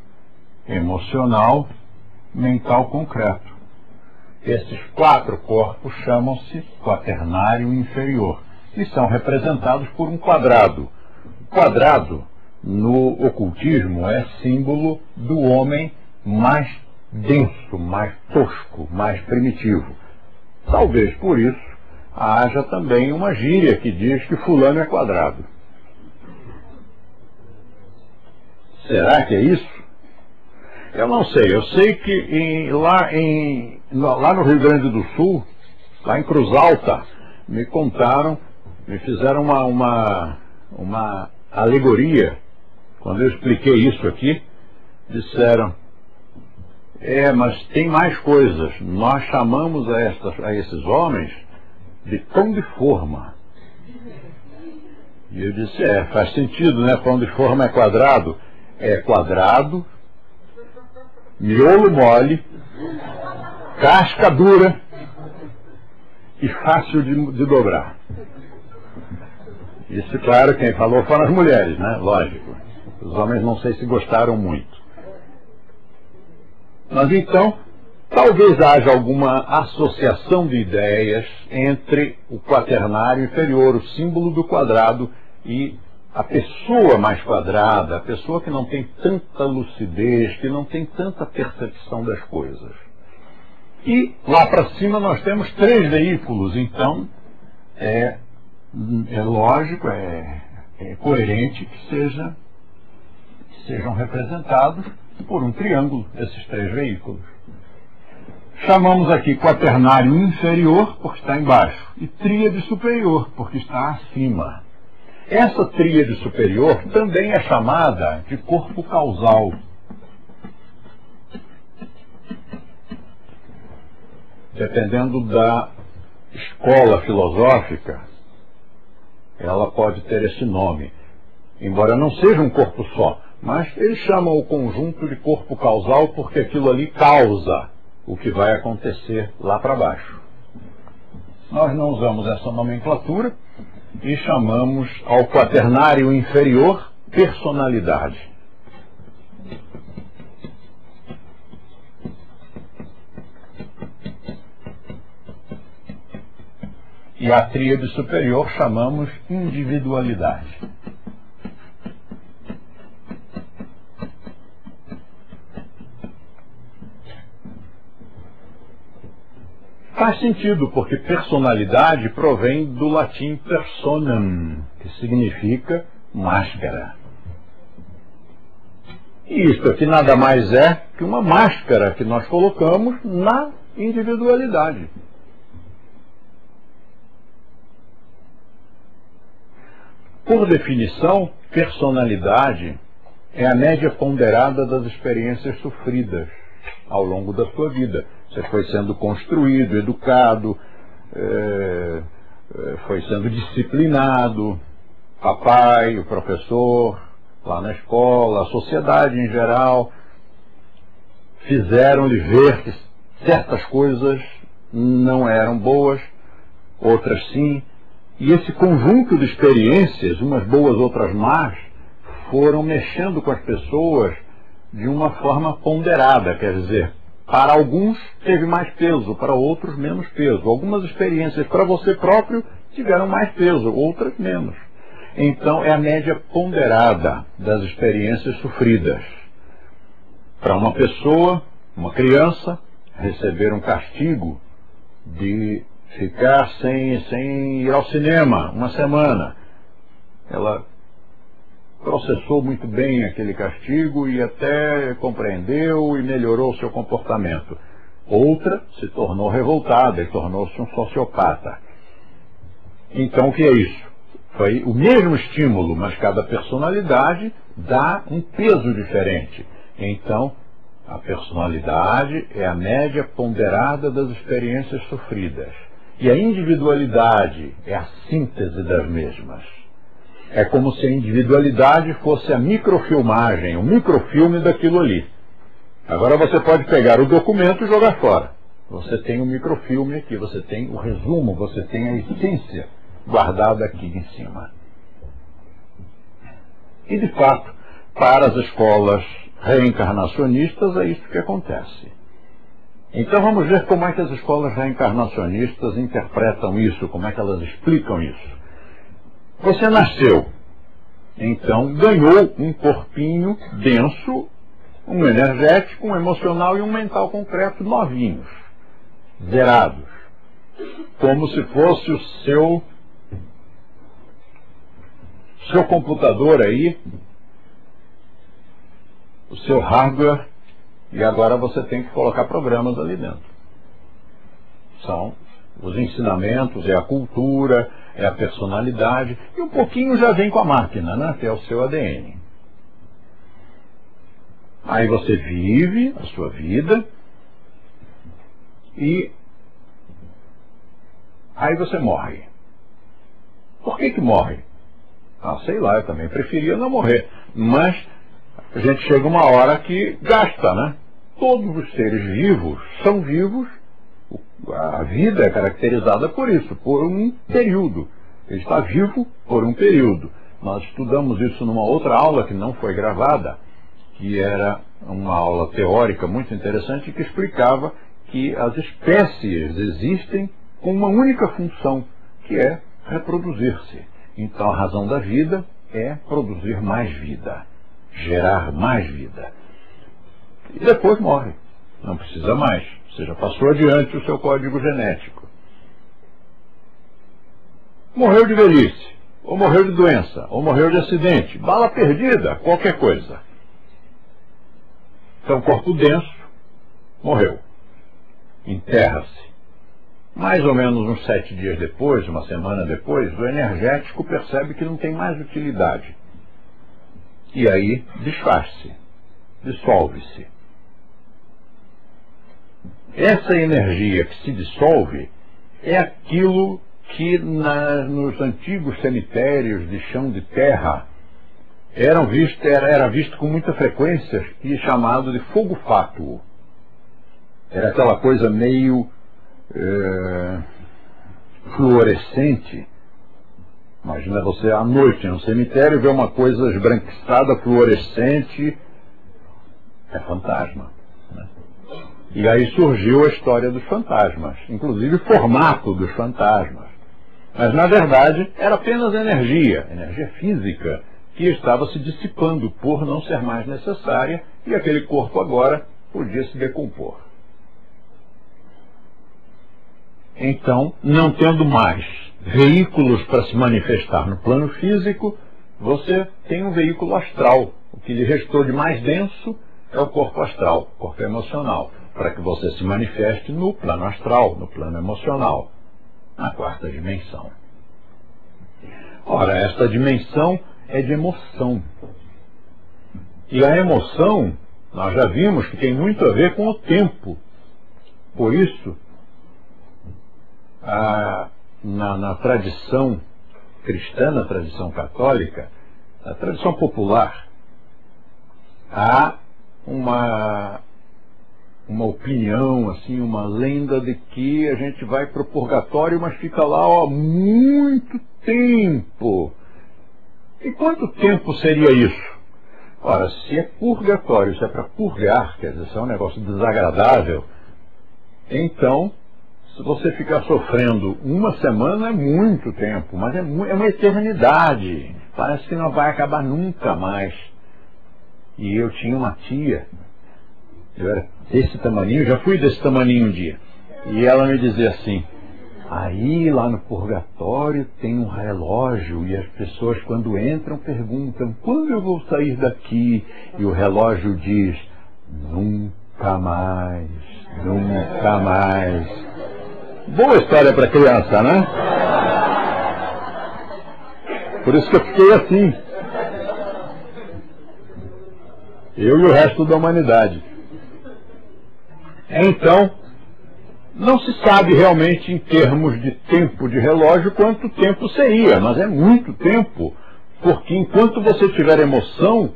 emocional, mental concreto. Esses 4 corpos chamam-se quaternário inferior e são representados por um quadrado. O quadrado, no ocultismo, é símbolo do homem mais denso, mais tosco, mais primitivo. Talvez por isso haja também uma gíria que diz que fulano é quadrado. Será que é isso? Eu não sei. Eu sei que lá no Rio Grande do Sul, lá em Cruz Alta, me contaram, me fizeram uma alegoria. Quando eu expliquei isso aqui, disseram, mas tem mais coisas. Nós chamamos a esses homens de pão de forma. E eu disse, faz sentido, né? Pão de forma é quadrado. É quadrado, miolo mole, casca dura e fácil de dobrar. Isso, claro, quem falou foram as mulheres, né? Lógico. Os homens não sei se gostaram muito. Mas então, talvez haja alguma associação de ideias entre o quaternário inferior, o símbolo do quadrado, e a pessoa mais quadrada, a pessoa que não tem tanta lucidez, que não tem tanta percepção das coisas. E lá para cima nós temos 3 veículos, então é lógico, é coerente que sejam representados por um triângulo, esses 3 veículos. Chamamos aqui quaternário inferior, porque está embaixo, e tríade superior, porque está acima. Essa tríade superior também é chamada de corpo causal. Dependendo da escola filosófica, ela pode ter esse nome. Embora não seja um corpo só, mas eles chamam o conjunto de corpo causal porque aquilo ali causa o que vai acontecer lá para baixo. Nós não usamos essa nomenclatura e chamamos ao quaternário inferior personalidade. E a tríade superior chamamos individualidade. Faz sentido, porque personalidade provém do latim personam, que significa máscara. E isto aqui nada mais é que uma máscara que nós colocamos na individualidade. Por definição, personalidade é a média ponderada das experiências sofridas ao longo da sua vida. Você foi sendo construído, educado, foi sendo disciplinado, papai, o professor, lá na escola, a sociedade em geral, fizeram-lhe ver que certas coisas não eram boas, outras sim, e esse conjunto de experiências, umas boas, outras más, foram mexendo com as pessoas de uma forma ponderada, quer dizer, para alguns teve mais peso, para outros menos peso. Algumas experiências para você próprio tiveram mais peso, outras menos. Então é a média ponderada das experiências sofridas. Para uma pessoa, uma criança, receber um castigo de ficar sem ir ao cinema uma semana, ela processou muito bem aquele castigo e até compreendeu e melhorou o seu comportamento. Outra se tornou revoltada e tornou-se um sociopata. Então o que é isso? Foi o mesmo estímulo, mas cada personalidade dá um peso diferente. Então, a personalidade é a média ponderada das experiências sofridas. E a individualidade é a síntese das mesmas. É como se a individualidade fosse a microfilmagem, o microfilme daquilo ali. Agora você pode pegar o documento e jogar fora. Você tem o microfilme aqui, você tem o resumo, você tem a essência guardada aqui em cima. E de fato, para as escolas reencarnacionistas é isso que acontece. Então vamos ver como é que as escolas reencarnacionistas interpretam isso, como é que elas explicam isso. Você nasceu, então ganhou um corpinho denso, um energético, um emocional e um mental concreto novinhos, zerados. Como se fosse o seu computador aí, o seu hardware, e agora você tem que colocar programas ali dentro. São os ensinamentos, é a cultura, é a personalidade, e um pouquinho já vem com a máquina, né, que é o seu ADN. Aí você vive a sua vida e aí você morre. Por que morre? Ah, sei lá, eu também preferia não morrer, mas a gente chega uma hora que gasta, né? Todos os seres vivos são vivos. A vida é caracterizada por isso, por um período. Ele está vivo por um período. Nós estudamos isso numa outra aula que não foi gravada, que era uma aula teórica muito interessante que explicava que as espécies existem com uma única função, que é reproduzir-se. Então a razão da vida é produzir mais vida, gerar mais vida. E depois morre. Não precisa mais. Você já passou adiante o seu código genético. Morreu de velhice, ou morreu de doença, ou morreu de acidente, bala perdida, qualquer coisa. Então, corpo denso, morreu. Enterra-se. Mais ou menos uns 7 dias depois, uma semana depois, o energético percebe que não tem mais utilidade. E aí desfaz-se, dissolve-se. Essa energia que se dissolve é aquilo que nos antigos cemitérios de chão de terra era visto com muita frequência e chamado de fogo fátuo. Era aquela coisa meio fluorescente. Imagina você à noite no cemitério ver uma coisa esbranquiçada, fluorescente. É fantasma, né? E aí surgiu a história dos fantasmas, inclusive o formato dos fantasmas. Mas, na verdade, era apenas energia física, que estava se dissipando por não ser mais necessária, e aquele corpo agora podia se decompor. Então, não tendo mais veículos para se manifestar no plano físico, você tem um veículo astral. O que lhe restou de mais denso é o corpo astral, o corpo emocional, para que você se manifeste no plano astral, no plano emocional, na quarta dimensão. Ora, esta dimensão é de emoção. E a emoção, nós já vimos que tem muito a ver com o tempo. Por isso, na tradição cristã, na tradição católica, na tradição popular, há uma opinião, assim, uma lenda de que a gente vai para o purgatório, mas fica lá há muito tempo. E quanto tempo seria isso? Ora, se é purgatório, se é para purgar, quer dizer, se é um negócio desagradável, então, se você ficar sofrendo uma semana é muito tempo, mas é uma eternidade. Parece que não vai acabar nunca mais. E eu tinha uma tia, eu era desse tamaninho, já fui desse tamaninho um dia, e ela me dizia assim: aí lá no purgatório tem um relógio e as pessoas quando entram perguntam: quando eu vou sair daqui? E o relógio diz: nunca mais, nunca mais. Boa história para criança, né? Por isso que eu fiquei assim. Eu e o resto da humanidade. Então, não se sabe realmente em termos de tempo de relógio quanto tempo seria, mas é muito tempo, porque enquanto você tiver emoção,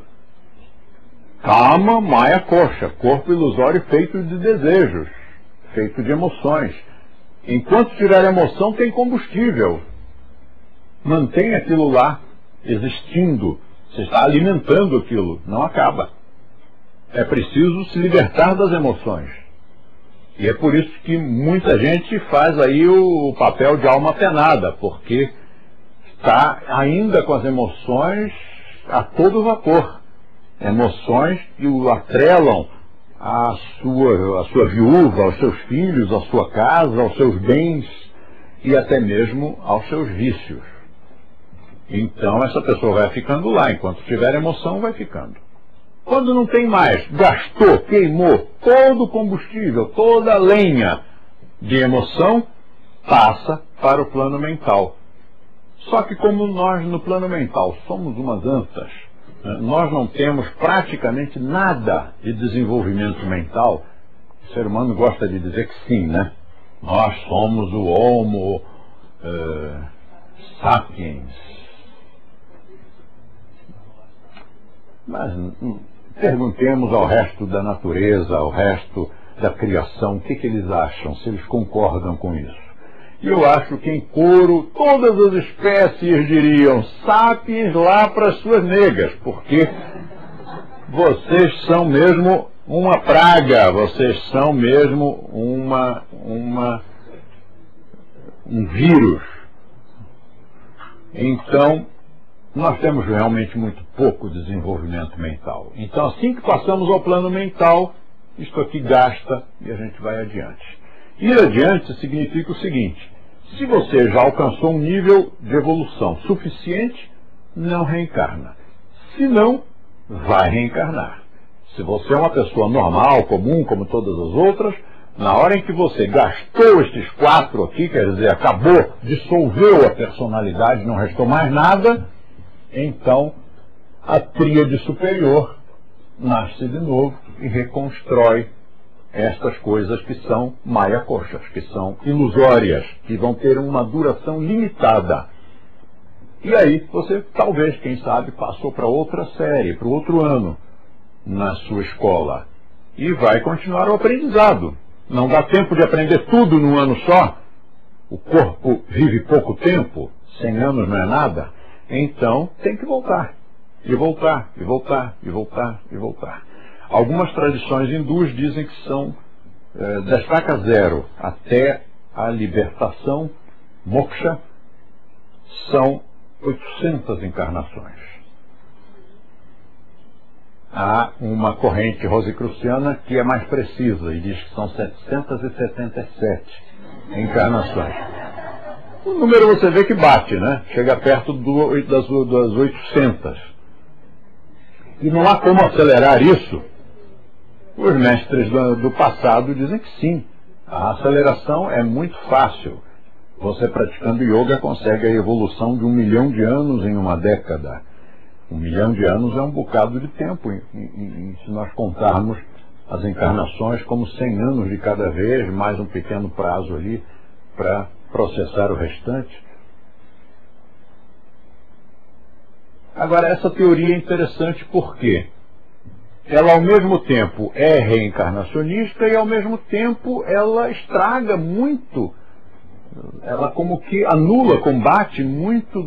kama maya kosha, corpo ilusório feito de desejos, feito de emoções. Enquanto tiver emoção, tem combustível. Mantém aquilo lá existindo. Você está alimentando aquilo, não acaba. É preciso se libertar das emoções. E é por isso que muita gente faz aí o papel de alma penada, porque está ainda com as emoções a todo vapor. Emoções que o atrelam à sua viúva, aos seus filhos, à sua casa, aos seus bens e até mesmo aos seus vícios. Então essa pessoa vai ficando lá, enquanto tiver emoção vai ficando. Quando não tem mais, gastou, queimou todo o combustível, toda a lenha de emoção, passa para o plano mental. Só que como nós no plano mental somos umas antas, nós não temos praticamente nada de desenvolvimento mental. O ser humano gosta de dizer que sim, né? Nós somos o Homo sapiens. Mas perguntemos ao resto da natureza, ao resto da criação, o que eles acham, se eles concordam com isso. E eu acho que em coro todas as espécies diriam sapiens lá para as suas negas, porque vocês são mesmo uma praga, vocês são mesmo um vírus. Então, nós temos realmente muito pouco desenvolvimento mental. Então, assim que passamos ao plano mental, isto aqui gasta e a gente vai adiante. Ir adiante significa o seguinte: se você já alcançou um nível de evolução suficiente, não reencarna. Se não, vai reencarnar. Se você é uma pessoa normal, comum, como todas as outras, na hora em que você gastou estes 4 aqui, quer dizer, acabou, dissolveu a personalidade, não restou mais nada, então a tríade superior nasce de novo e reconstrói estas coisas que são maya-koshas, que são ilusórias, que vão ter uma duração limitada. E aí você, talvez, quem sabe, passou para outra série, para outro ano na sua escola. E vai continuar o aprendizado. Não dá tempo de aprender tudo num ano só. O corpo vive pouco tempo, 100 anos não é nada. Então tem que voltar. E voltar, e voltar, e voltar, e voltar. Algumas tradições hindus dizem que são da estaca zero até a libertação, moksha, são 800 encarnações. Há uma corrente rosicruciana que é mais precisa e diz que são 777 encarnações. O número você vê que bate, né? Chega perto das 800. E não há como acelerar isso. Os mestres do passado dizem que sim. A aceleração é muito fácil. Você praticando yoga consegue a evolução de 1 milhão de anos em uma década. 1 milhão de anos é um bocado de tempo, se nós contarmos as encarnações como 100 anos de cada vez, mais um pequeno prazo ali para processar o restante. Agora, essa teoria é interessante porque ela ao mesmo tempo é reencarnacionista e ao mesmo tempo ela estraga muito, ela como que anula, combate muito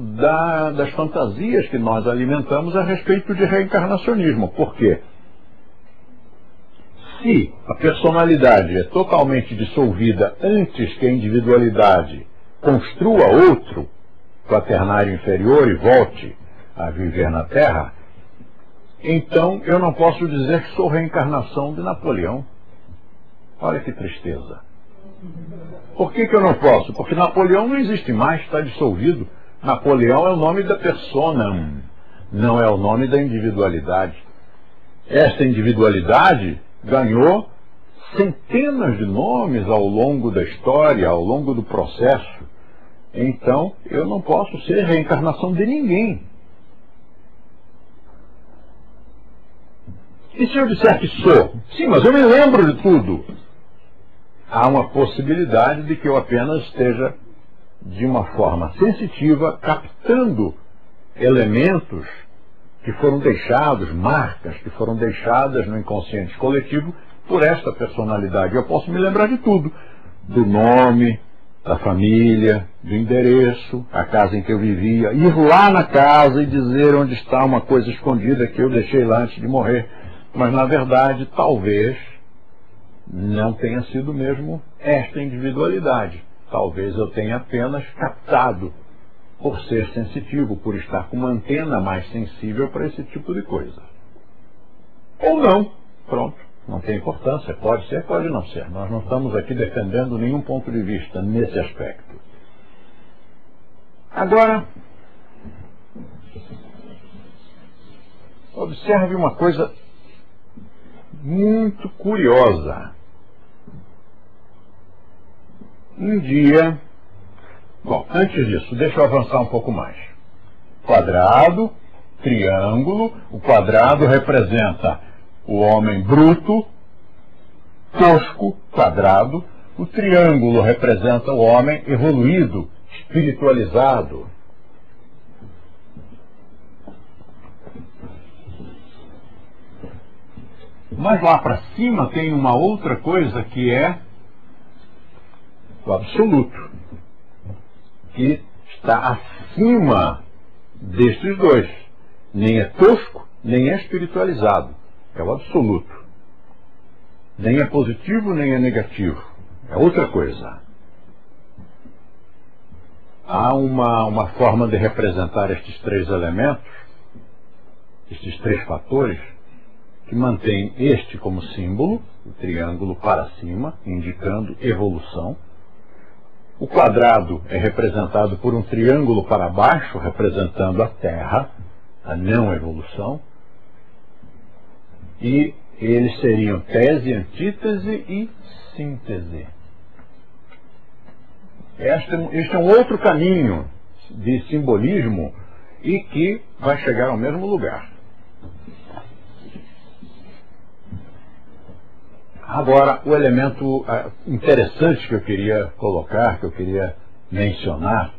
das fantasias que nós alimentamos a respeito de reencarnacionismo. Por quê? Se a personalidade é totalmente dissolvida antes que a individualidade construa outro quaternário inferior e volte a viver na Terra, então eu não posso dizer que sou reencarnação de Napoleão. Olha que tristeza. Por que eu não posso? Porque Napoleão não existe mais, está dissolvido. Napoleão é o nome da persona, não é o nome da individualidade. Esta individualidade ganhou centenas de nomes ao longo da história, ao longo do processo. Então, eu não posso ser reencarnação de ninguém. E se eu disser que sou? Sim, mas eu me lembro de tudo. Há uma possibilidade de que eu apenas esteja, de uma forma sensitiva, captando elementos que foram deixados, marcas que foram deixadas no inconsciente coletivo por esta personalidade. Eu posso me lembrar de tudo, do nome, da família, do endereço, a casa em que eu vivia, ir lá na casa e dizer onde está uma coisa escondida que eu deixei lá antes de morrer. Mas, na verdade, talvez não tenha sido mesmo esta individualidade. Talvez eu tenha apenas captado, por ser sensitivo, por estar com uma antena mais sensível para esse tipo de coisa. Ou não. Pronto. Não tem importância. Pode ser, pode não ser. Nós não estamos aqui defendendo nenhum ponto de vista nesse aspecto. Agora, observe uma coisa muito curiosa. Um dia... Bom, antes disso, deixa eu avançar um pouco mais. Quadrado, triângulo. O quadrado representa o homem bruto, tosco, quadrado. O triângulo representa o homem evoluído, espiritualizado. Mas lá para cima tem uma outra coisa que é o absoluto, que está acima destes dois. Nem é tosco, nem é espiritualizado. É o absoluto. Nem é positivo, nem é negativo. É outra coisa. Há uma forma de representar estes três elementos, estes três fatores, que mantém este como símbolo, o triângulo para cima, indicando evolução. O quadrado é representado por um triângulo para baixo, representando a Terra, a não evolução. E eles seriam tese, antítese e síntese. Este é um outro caminho de simbolismo e que vai chegar ao mesmo lugar. Agora, o elemento interessante que eu queria colocar, que eu queria mencionar,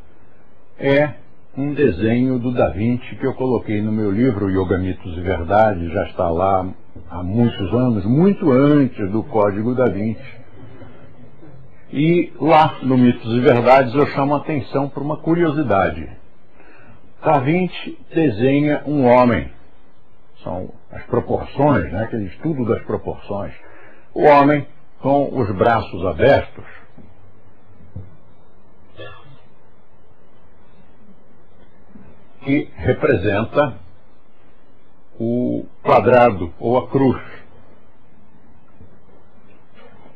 é um desenho do Da Vinci que eu coloquei no meu livro Yoga, Mitos e Verdade. Já está lá há muitos anos, muito antes do Código Da Vinci. E lá no Mitos e Verdades eu chamo a atenção para uma curiosidade. Da Vinci desenha um homem. São as proporções, né, aquele estudo das proporções. O homem com os braços abertos. que representa o quadrado ou a cruz.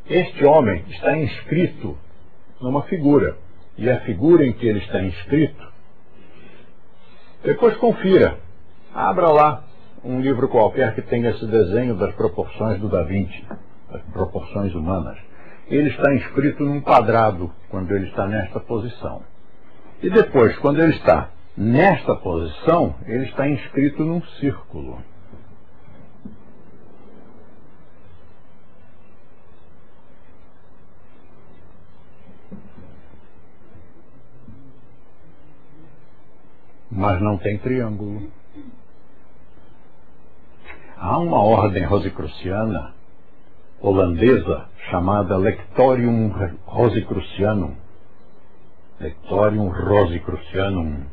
Este homem está inscrito numa figura, e a figura em que ele está inscrito, depois confira, abra lá um livro qualquer que tenha esse desenho das proporções do Da Vinci, das proporções humanas. Ele está inscrito num quadrado quando ele está nesta posição. E depois, quando ele está nesta posição, ele está inscrito num círculo. Mas não tem triângulo. Há uma ordem rosicruciana holandesa chamada Lectorium Rosicrucianum, Lectorium Rosicrucianum,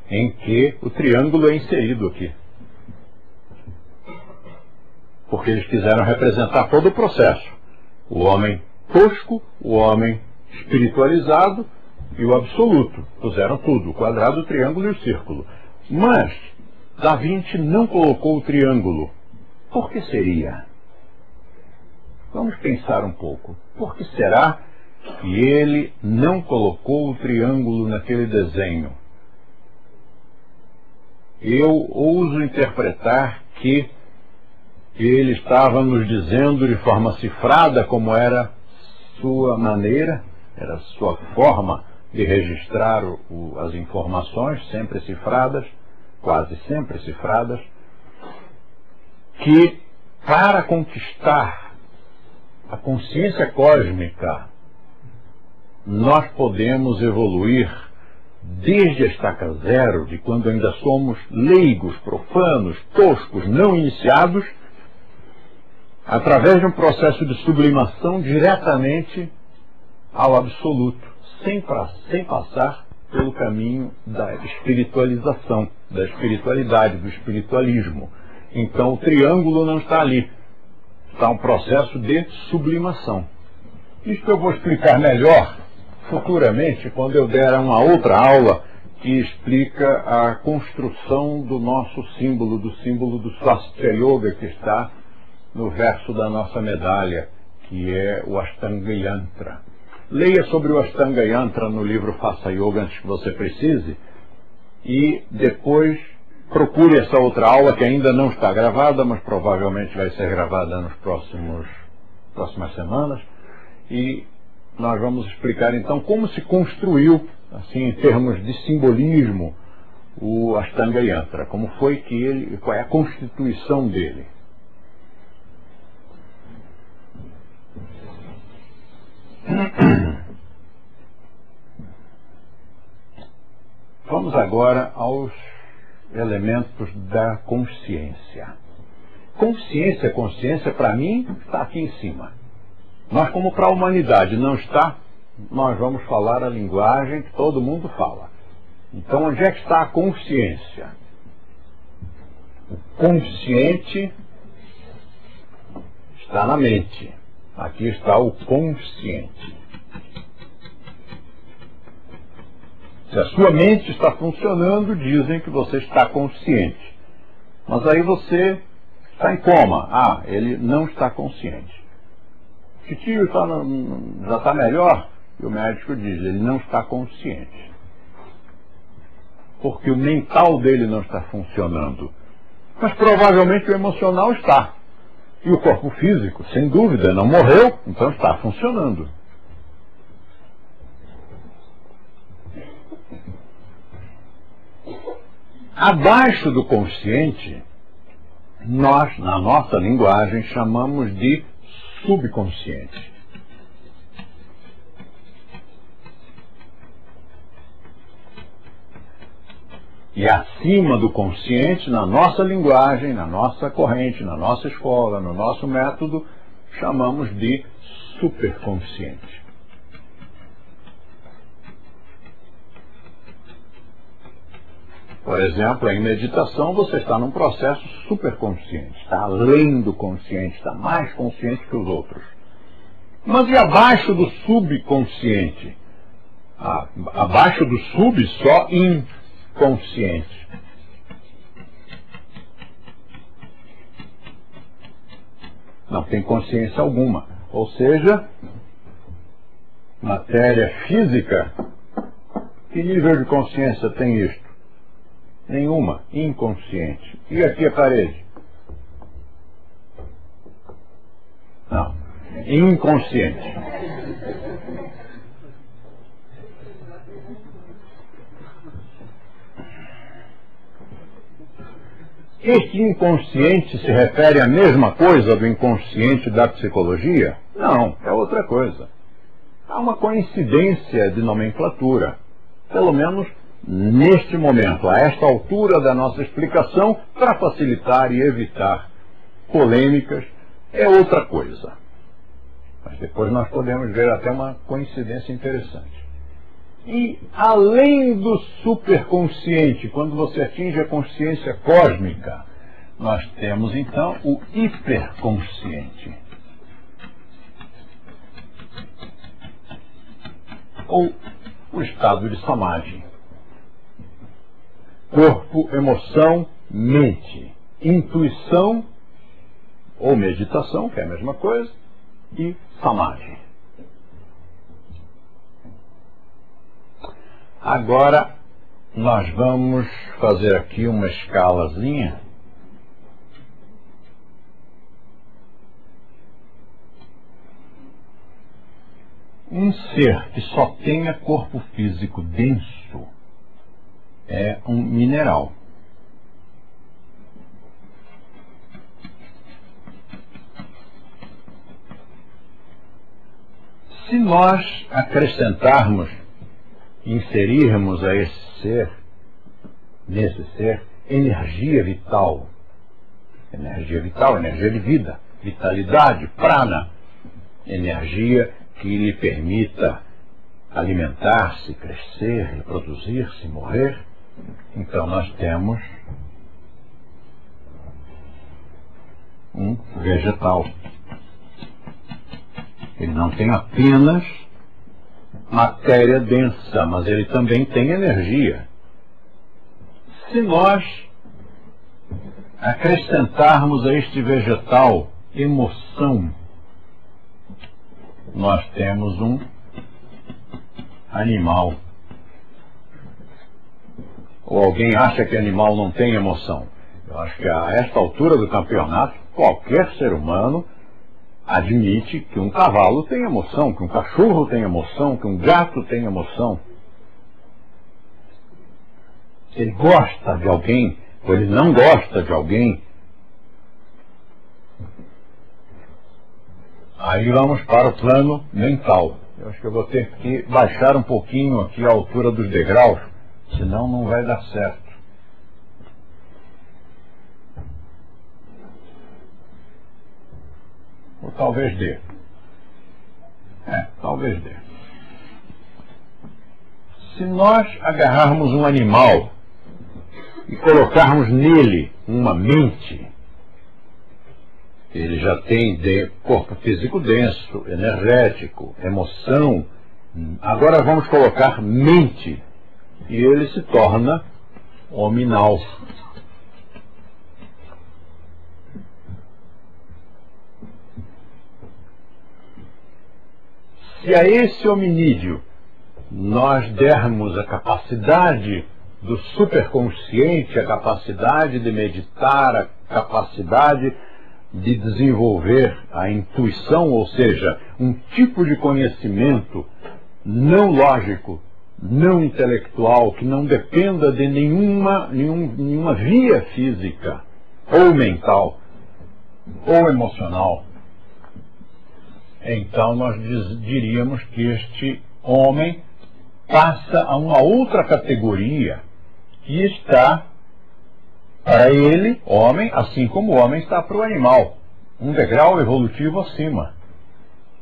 em que o triângulo é inserido aqui. Porque eles quiseram representar todo o processo. O homem tosco, o homem espiritualizado e o absoluto. Puseram tudo, o quadrado, o triângulo e o círculo. Mas Da Vinci não colocou o triângulo. Por que seria? Vamos pensar um pouco. Por que será que ele não colocou o triângulo naquele desenho? Eu ouso interpretar que ele estava nos dizendo de forma cifrada como era sua maneira, era sua forma de registrar as informações, sempre cifradas, quase sempre cifradas, que para conquistar a consciência cósmica nós podemos evoluir desde a estaca zero, de quando ainda somos leigos, profanos, toscos, não iniciados, através de um processo de sublimação diretamente ao absoluto, sem passar pelo caminho da espiritualização, da espiritualidade, do espiritualismo. Então o triângulo não está ali, está um processo de sublimação. Isso eu vou explicar melhor futuramente, quando eu der uma outra aula que explica a construção do nosso símbolo, do símbolo do Swastika Yoga, que está no verso da nossa medalha, que é o Ashtanga Yantra. Leia sobre o Ashtanga Yantra no livro Faça Yoga Antes que Você Precise, e depois procure essa outra aula que ainda não está gravada, mas provavelmente vai ser gravada nas próximas semanas, e nós vamos explicar então como se construiu, assim, em termos de simbolismo, o Ashtanga Yantra, como foi que ele, qual é a constituição dele. Vamos agora aos elementos da consciência. Consciência para mim está aqui em cima. Mas como para a humanidade não está, nós vamos falar a linguagem que todo mundo fala. Então onde é que está a consciência? O consciente está na mente. Aqui está o consciente. Se a sua mente está funcionando, dizem que você está consciente. Mas aí você está em coma. Ah, ele não está consciente. O tio já está melhor? E o médico diz, ele não está consciente. Porque o mental dele não está funcionando. Mas provavelmente o emocional está. E o corpo físico, sem dúvida, não morreu, então está funcionando. Abaixo do consciente, nós, na nossa linguagem, chamamos de subconsciente. E acima do consciente, na nossa linguagem, na nossa corrente, na nossa escola, no nosso método, chamamos de superconsciente. Por exemplo, em meditação você está num processo superconsciente, está além do consciente, está mais consciente que os outros. Mas e abaixo do subconsciente? Abaixo do sub, só consciente. Não tem consciência alguma. Ou seja, matéria física, que nível de consciência tem isto? Nenhuma, inconsciente. E aqui a parede? Não, inconsciente. Este inconsciente se refere à mesma coisa do inconsciente da psicologia? Não, é outra coisa. Há uma coincidência de nomenclatura, pelo menos neste momento, a esta altura da nossa explicação, para facilitar e evitar polêmicas, é outra coisa. Mas depois nós podemos ver até uma coincidência interessante. E além do superconsciente, quando você atinge a consciência cósmica, nós temos então o hiperconsciente. Ou o estado de samadhi. Corpo, emoção, mente. Intuição ou meditação, que é a mesma coisa, e samadhi. Agora, nós vamos fazer aqui uma escalazinha. Um ser que só tenha corpo físico denso é um mineral. Se nós acrescentarmos, inserirmos a esse ser, nesse ser, energia vital, energia de vida, vitalidade, prana, energia que lhe permita alimentar-se, crescer, reproduzir-se, morrer, então nós temos um vegetal. Ele não tem apenas matéria densa, mas ele também tem energia. Se nós acrescentarmos a este vegetal emoção, nós temos um animal. Ou alguém acha que animal não tem emoção? Eu acho que a esta altura do campeonato, qualquer ser humano admite que um cavalo tem emoção, que um cachorro tem emoção, que um gato tem emoção. Ele gosta de alguém, ou ele não gosta de alguém. Aí vamos para o plano mental. Eu acho que eu vou ter que baixar um pouquinho aqui a altura dos degraus, senão não vai dar certo. Ou talvez dê. Talvez dê. Se nós agarrarmos um animal e colocarmos nele uma mente, ele já tem corpo físico denso, energético, emoção. Agora vamos colocar mente e ele se torna hominal. Se a esse hominídeo nós dermos a capacidade do superconsciente, a capacidade de meditar, a capacidade de desenvolver a intuição, ou seja, um tipo de conhecimento não lógico, não intelectual, que não dependa de nenhuma via física, ou mental, ou emocional, então nós diríamos que este homem passa a uma outra categoria que está para ele, homem, assim como o homem está para o animal, um degrau evolutivo acima.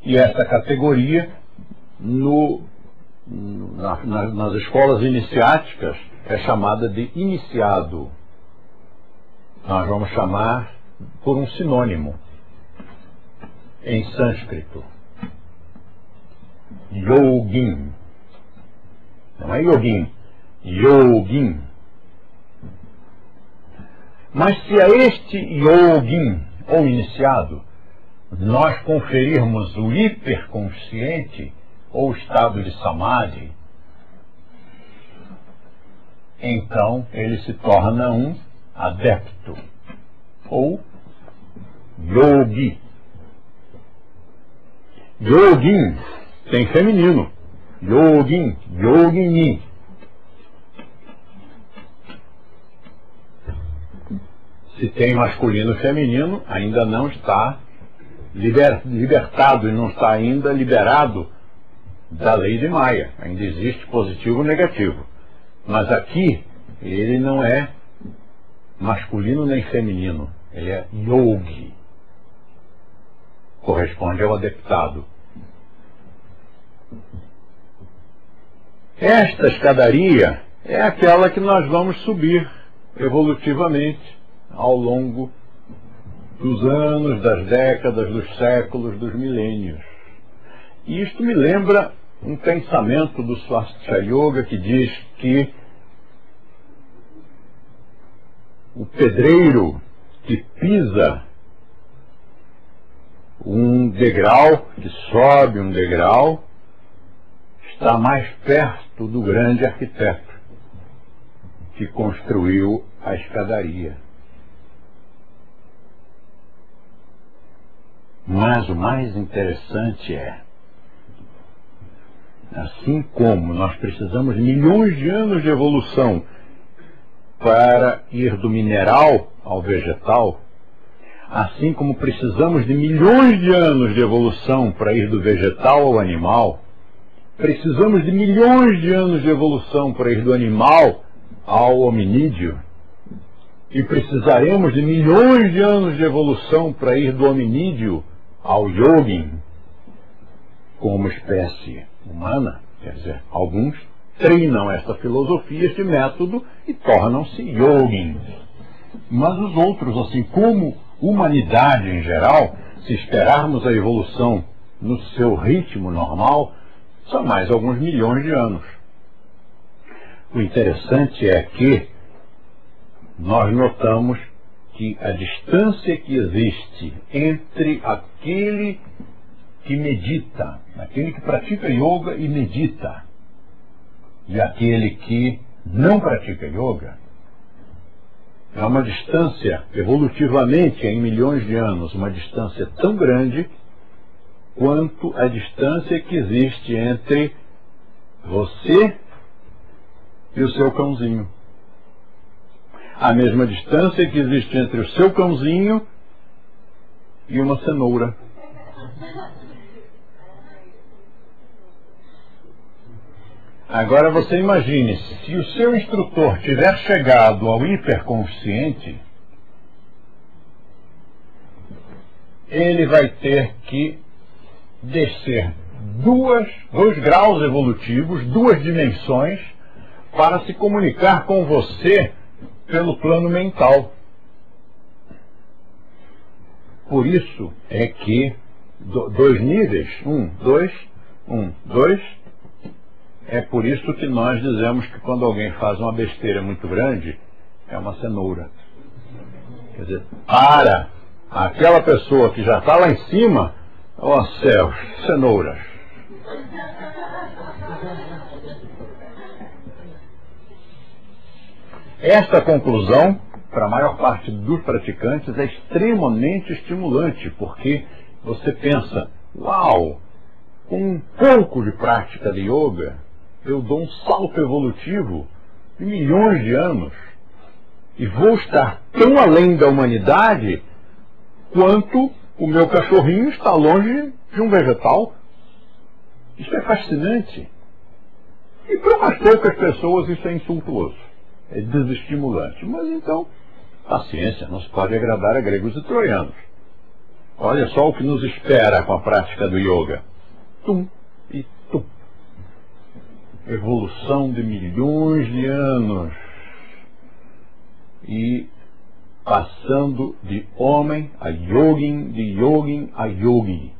E essa categoria nas escolas iniciáticas é chamada de iniciado. Nós vamos chamar por um sinônimo em sânscrito: yogin. Não é yogin, yogin. Mas se a este yogin, ou iniciado, nós conferirmos o hiperconsciente, ou estado de samadhi, então ele se torna um adepto, ou yogi. Yogin tem feminino, yogin, yogini. Se tem masculino e feminino, ainda não está libertado e não está ainda liberado da lei de Maya. Ainda existe positivo e negativo. Mas aqui, ele não é masculino nem feminino. Ele é yogi. Corresponde ao adeptado. Esta escadaria é aquela que nós vamos subir evolutivamente ao longo dos anos, das décadas, dos séculos, dos milênios. E isto me lembra um pensamento do Swastika Yoga que diz que o pedreiro que pisa um degrau, que sobe um degrau, está mais perto do grande arquiteto que construiu a escadaria. Mas o mais interessante é, assim como nós precisamos de milhões de anos de evolução para ir do mineral ao vegetal, assim como precisamos de milhões de anos de evolução para ir do vegetal ao animal, precisamos de milhões de anos de evolução para ir do animal ao hominídeo, e precisaremos de milhões de anos de evolução para ir do hominídeo ao yogin, como espécie humana. Quer dizer, alguns treinam esta filosofia, este método, e tornam-se yogins. Mas os outros, assim como humanidade em geral, se esperarmos a evolução no seu ritmo normal, são mais alguns milhões de anos. O interessante é que nós notamos que a distância que existe entre aquele que medita, aquele que pratica yoga e medita, e aquele que não pratica yoga, é uma distância, evolutivamente, em milhões de anos, uma distância tão grande quanto a distância que existe entre você e o seu cãozinho. A mesma distância que existe entre o seu cãozinho e uma cenoura. Agora você imagine, se o seu instrutor tiver chegado ao hiperconsciente, ele vai ter que descer dois graus evolutivos, 2 dimensões, para se comunicar com você pelo plano mental. Por isso é que 2 níveis, 1, 2, é por isso que nós dizemos que quando alguém faz uma besteira muito grande, é uma cenoura. Quer dizer, para aquela pessoa que já está lá em cima, ó céus, cenouras. Esta conclusão, para a maior parte dos praticantes, é extremamente estimulante, porque você pensa, uau, com um pouco de prática de yoga, eu dou um salto evolutivo de milhões de anos e vou estar tão além da humanidade quanto o meu cachorrinho está longe de um vegetal. Isso é fascinante. E para umas poucas pessoas isso é insultuoso, é desestimulante. Mas então, paciência, não se pode agradar a gregos e troianos. Olha só o que nos espera com a prática do yoga. Tum e tum. Evolução de milhões de anos. E passando de homem a yogin, de yogin a yogi.